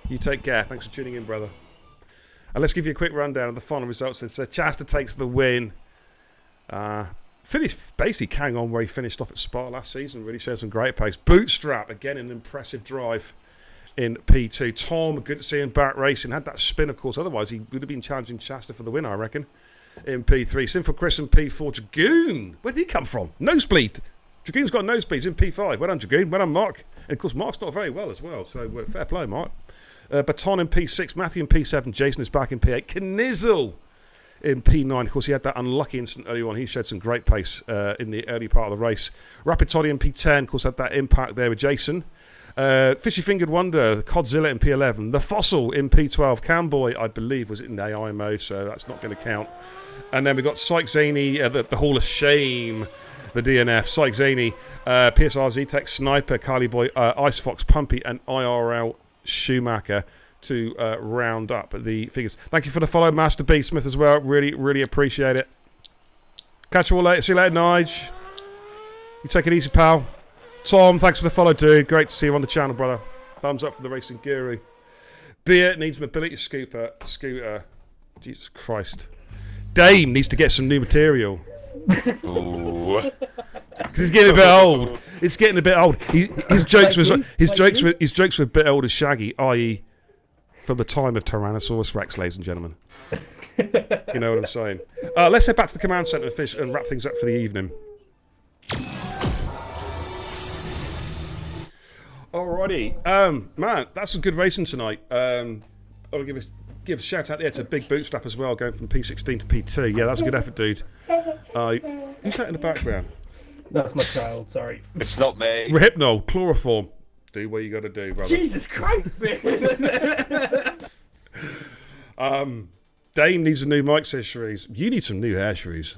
You take care. Thanks for tuning in, brother. And let's give you a quick rundown of the final results. So, Chasta takes the win. Finished basically carrying on where he finished off at Spa last season. Really showed some great pace. Bootstrap, again, an impressive drive in P2. Tom, good to see him back racing. Had that spin, of course. Otherwise, he would have been challenging Shasta for the win, I reckon, in P3. Sinful Chris in P4. Dragoon, where did he come from? Nosebleed. Dragoon's got nosebleeds in P5. Well done, Dragoon. Well done, Mark. And, of course, Mark's not very well as well. So, fair play, Mark. Baton in P6. Matthew in P7. Jason is back in P8. Knizzle in P9. Of course, he had that unlucky incident early on. He showed some great pace in the early part of the race. Rapid Toddy in P10. Of course, had that impact there with Jason. Fishy Fingered Wonder, Codzilla in P11. The Fossil in P12. Camboy, I believe, was in AI mode, so that's not going to count. And then we got Syke Zaney, the Hall of Shame, the DNF. Syke Zaney, PSR Z-Tech, Sniper, Carly Boy, Ice Fox, Pumpy, and IRL Schumacher to round up the figures. Thank you for the follow, Master B Smith, as well. Really, really appreciate it. Catch you all later. See you later, Nige. You take it easy, pal. Tom, thanks for the follow, dude. Great to see you on the channel, brother. Thumbs up for the Racing Guru. Beer needs mobility scooter. Jesus Christ. Dame needs to get some new material. Because he's getting a bit old. It's getting a bit old. His jokes were a bit old as Shaggy, i.e., from the time of Tyrannosaurus Rex, ladies and gentlemen. You know what I'm saying? Let's head back to the command centre and wrap things up for the evening. Alrighty, man, that's some good racing tonight. I'll give a shout out there to Big Bootstrap as well, going from P16 to P2. Yeah, that's a good effort, dude. Who's that in the background? That's my child. Sorry. It's not me. Hypno, chloroform. Do what you got to do, brother. Jesus Christ, man. Dame needs a new mic, says Shrews. You need some new hair, Shrews.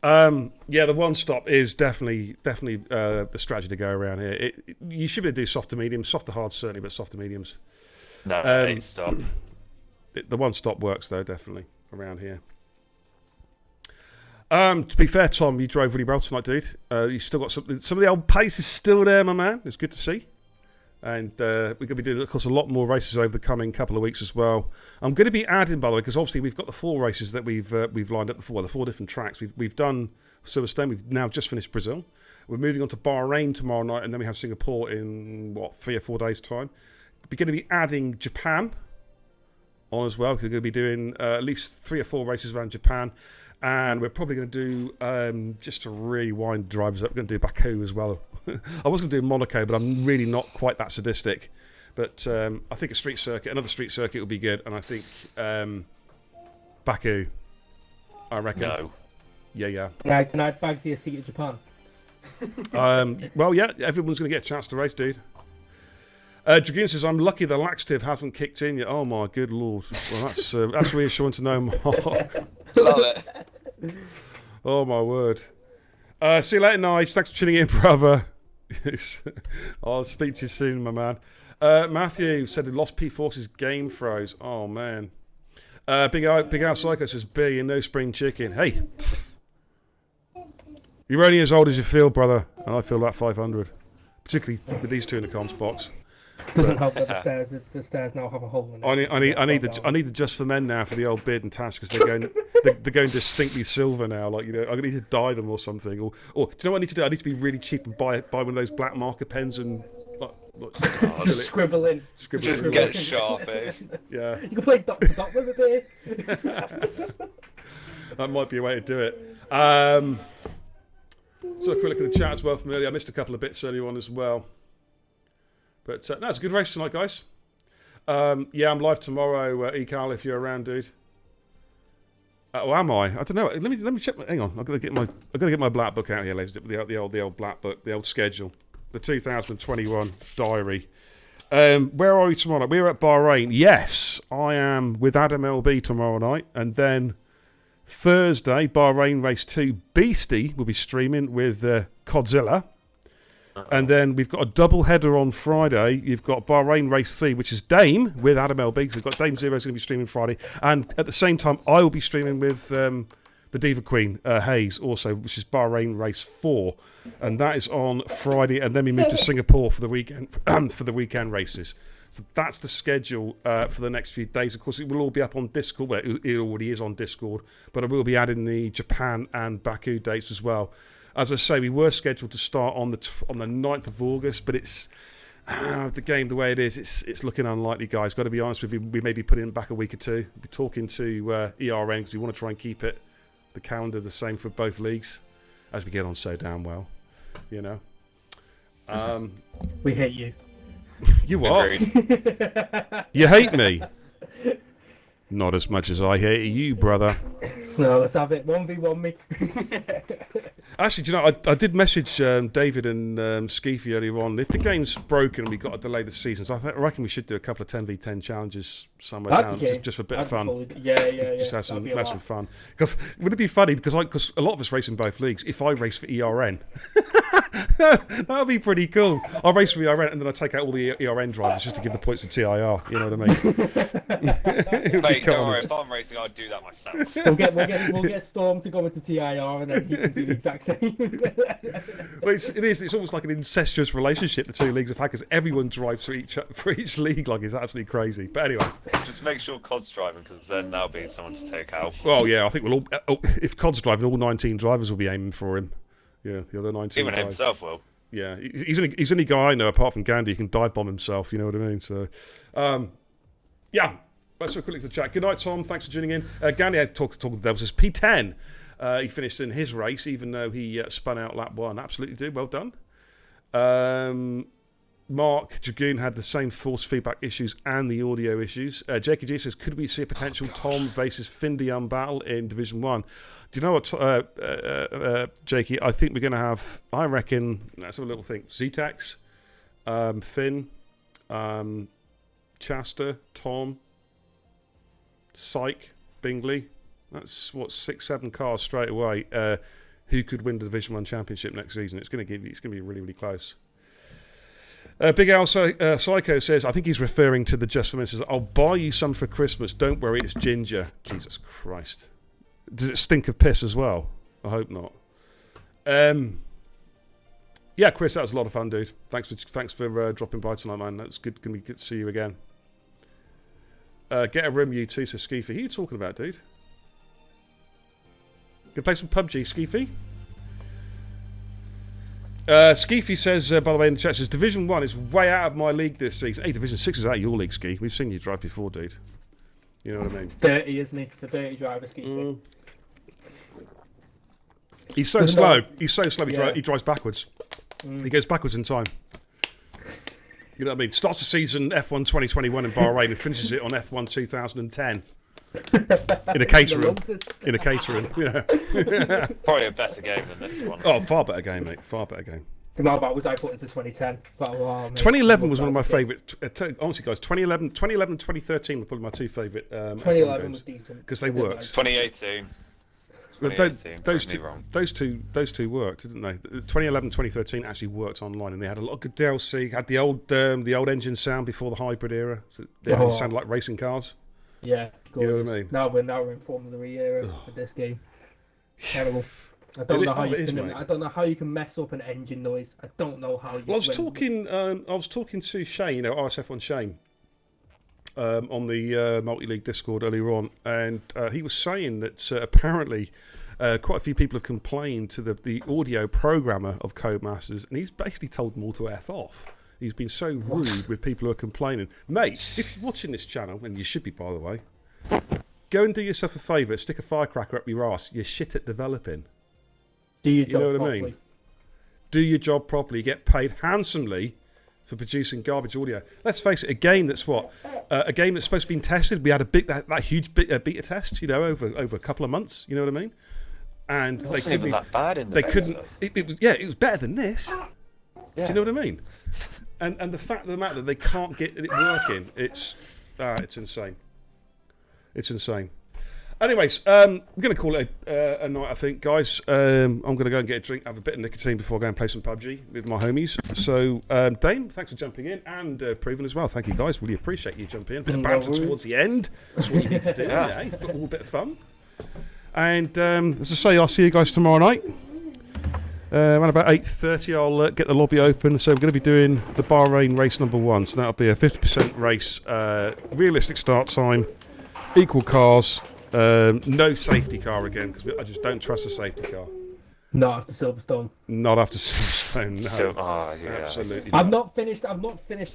Yeah, the one stop is definitely the strategy to go around here. You should be able to do soft to mediums, soft to hard certainly, but soft to mediums. No, stop. The one stop works though, definitely around here. To be fair, Tom, you drove really well tonight, dude. You still got some of the old pace is still there, my man. It's good to see. And we're going to be doing, of course, a lot more races over the coming couple of weeks as well. I'm going to be adding, by the way, because obviously we've got the 4 races that we've lined up before, the 4 different tracks. We've done Silverstone. We've now just finished Brazil. We're moving on to Bahrain tomorrow night, and then we have Singapore in, 3 or 4 days' time. We're going to be adding Japan on as well, because we're going to be doing at least 3 or 4 races around Japan. And we're probably going to do, just to really wind drivers up, we're going to do Baku as well. I was going to do Monaco, but I'm really not quite that sadistic. But I think another street circuit will be good. And I think Baku, I reckon. No. Yeah. Can I bag you a seat at Japan? Well, yeah, everyone's going to get a chance to race, dude. Dragoon says, I'm lucky the laxative hasn't kicked in yet. Oh, my good Lord. Well, that's reassuring to know, Mark. Love it. Oh, my word. See you later, Nige. Thanks for tuning in, brother. I'll speak to you soon, my man. Matthew said he lost P-Force's game froze. Oh, man. Big Al Psycho says, B and no spring chicken. Hey, you're only as old as you feel, brother. And I feel like 500. Particularly with these two in the comms box. Doesn't help that the stairs now have a hole in it. I need the Just for Men now for the old beard and tash because they're going distinctly silver now. Like, you know, I'm gonna need to dye them or something. Or do you know what I need to do? I need to be really cheap and buy one of those black marker pens and just scribble in. Just get sharp, eh? Yeah. You can play dot to dot with it there. That might be a way to do it. So a quick look at the chat as well from earlier. I missed a couple of bits earlier on as well. But no, it's a good race tonight, guys. Yeah, I'm live tomorrow, Ekal, if you're around, dude. Or am I? I don't know. Let me check. Hang on. I've got to get my black book out here, ladies. The old black book, the old schedule, the 2021 diary. Where are we tomorrow? We're at Bahrain. Yes, I am with Adam LB tomorrow night, and then Thursday, Bahrain Race 2 Beastie will be streaming with Codzilla. And then we've got a double header on Friday. You've got Bahrain Race 3, which is Dame with Adam LB. So we've got Dame Zero's going to be streaming Friday. And at the same time, I will be streaming with the Diva Queen, Hayes, also, which is Bahrain Race 4. And that is on Friday. And then we move to Singapore for the weekend for the weekend races. So that's the schedule for the next few days. Of course, it will all be up on Discord. Well, it already is on Discord. But I will be adding the Japan and Baku dates as well. As I say, we were scheduled to start on the 9th of August, but it's the game the way it is. It's looking unlikely, guys. Got to be honest with you. We may be putting it back a week or two. We'll be talking to ERN because we want to try and keep the calendar the same for both leagues as we get on so damn well. You know. We hate you. You what? You hate me? Not as much as I hate you, brother. No, let's have it. 1v1 me. Actually, do you know, I did message David and Skeefy earlier on. If the game's broken and we've got to delay the seasons, I reckon we should do a couple of 10v10 challenges somewhere down, just for a bit of fun. Yeah. Just have some fun. Because would it be funny? Because a lot of us race in both leagues. If I race for ERN, that would be pretty cool. I'll race for ERN and then I take out all the ERN drivers just to give the points to TIR. You know what I mean? Mate, don't worry. If I'm racing, I'd do that myself. We'll get Storm to go into TIR and then he can do the exact same. Well, it's almost like an incestuous relationship the two leagues have had because everyone drives for each league. Like, it's absolutely crazy. But anyways, just make sure COD's driving because then there'll be someone to take out. Well, yeah, I think we'll all. If COD's driving, all 19 drivers will be aiming for him. Yeah, the other 19. Even himself will. Yeah, he's the only guy I know apart from Gandhi who can dive bomb himself. You know what I mean? So, yeah. Let's have a quick look at the chat. Good night, Tom. Thanks for tuning in. Gandhi had talk with the Devils. Says P10. He finished in his race, even though he spun out lap 1. Absolutely did. Well done. Mark Dragoon had the same force feedback issues and the audio issues. JKG says, could we see a potential Tom versus Findium battle in Division 1? Do you know what, Jakey? I think we're going to have, I reckon, let's have a little think. Zetex, Finn, Chasta, Tom, Syke, Bingley. That's 6-7 cars straight away. Who could win the Division 1 championship next season? It's going to be really, really close. Big Al Psycho says, I think he's referring to the Just for Men. Says, I'll buy you some for Christmas. Don't worry, it's ginger. Jesus Christ. Does it stink of piss as well? I hope not. Yeah, Chris, that was a lot of fun, dude. Thanks for dropping by tonight, man. That's good. Can we get to see you again? Get a room, you two, says Skeefy. Who are you talking about, dude? Can play some PUBG, Skeefy? Skeefy says, by the way, in the chat, says Division 1 is way out of my league this season. Hey, Division 6 is out of your league, Ski. We've seen you drive before, dude. You know what I mean? It's dirty, isn't he? It's a dirty driver, Skeefy. He's so slow. He's so slow. He drives backwards. He goes backwards in time. You know what I mean? Starts the season F1 2021 in Bahrain and finishes it on F1 2010. In a catering. Yeah. Probably a better game than this one. Oh, far better game, mate. Far better game. How about was I put into 2010? 2011 was one of my favourite. Honestly, guys, 2011, 2013 were probably my two favourite. 2011 was decent because they worked. 2018. Those two worked, didn't they? 2011, 2013 actually worked online, and they had a lot of good DLC. Had the old engine sound before the hybrid era. So they sounded like racing cars. Yeah, You know what I mean? Now we're in Formula E era with this game. Terrible. I don't know how you can mess up an engine noise. I don't know how you. Well, I was talking to Shane, RSF1 Shane, on the multi-league Discord earlier on, and he was saying that apparently quite a few people have complained to the audio programmer of Codemasters, and he's basically told them all to F off. He's been so rude with people who are complaining. Mate, if you're watching this channel, and you should be, by the way, go and do yourself a favour, stick a firecracker up your arse. You're shit at developing. Do your job know what properly. I mean? Do your job properly. Get paid handsomely for producing garbage audio. Let's face it, a game that's a game that's supposed to be tested. We had that huge beta test, over a couple of months. You know what I mean? And it wasn't even that bad in the beta. Couldn't. It was better than this. Yeah. Do you know what I mean? And the fact of the matter that they can't get it working, it's insane. It's insane. Anyways, I'm going to call it a night, I think, guys. I'm going to go and get a drink, have a bit of nicotine before I go and play some PUBG with my homies. So, Dame, thanks for jumping in, and Proven as well. Thank you, guys. Really appreciate you jumping in. Bit of banter towards the end. That's what you need to do. Yeah, it's a little bit of fun. And as I say, I'll see you guys tomorrow night. Around about 8:30, I'll get the lobby open. So we're going to be doing the Bahrain race number 1. So that'll be a 50% race, realistic start time, equal cars. No safety car again, because I just don't trust a safety car. Not after Silverstone. Not after Silverstone, no. Yeah. Absolutely I've not finished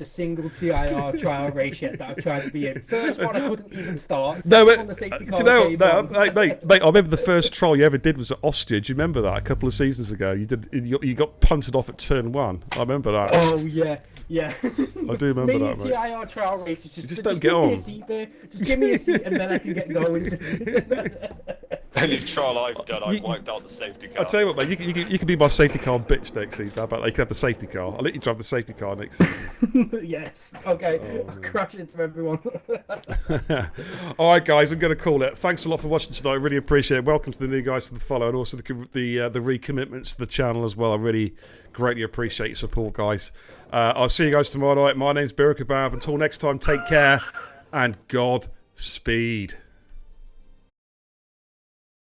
a single TIR trial race yet that I've tried to be in. First one I couldn't even start. No, on the safety car mate, I remember the first trial you ever did was at Austria. Do you remember that a couple of seasons ago? You got punted off at turn 1. I remember that. Oh yeah. Yeah. I do remember that, mate. TIR trial races just don't get on. Me a seat there. Just give me a seat and then I can get going. Any trial I've done, I've wiped out the safety car. I'll tell you what, mate, you can be my safety car bitch next season. How about that? You can have the safety car. I'll let you drive the safety car next season. Yes. Okay. I'll crash into everyone. All right, guys, I'm going to call it. Thanks a lot for watching tonight. I really appreciate it. Welcome to the new guys to the follow, and also the recommitments to the channel as well. I really greatly appreciate your support, guys. I'll see you guys tomorrow night. My name's Birka Kebab. Until next time, take care and Godspeed.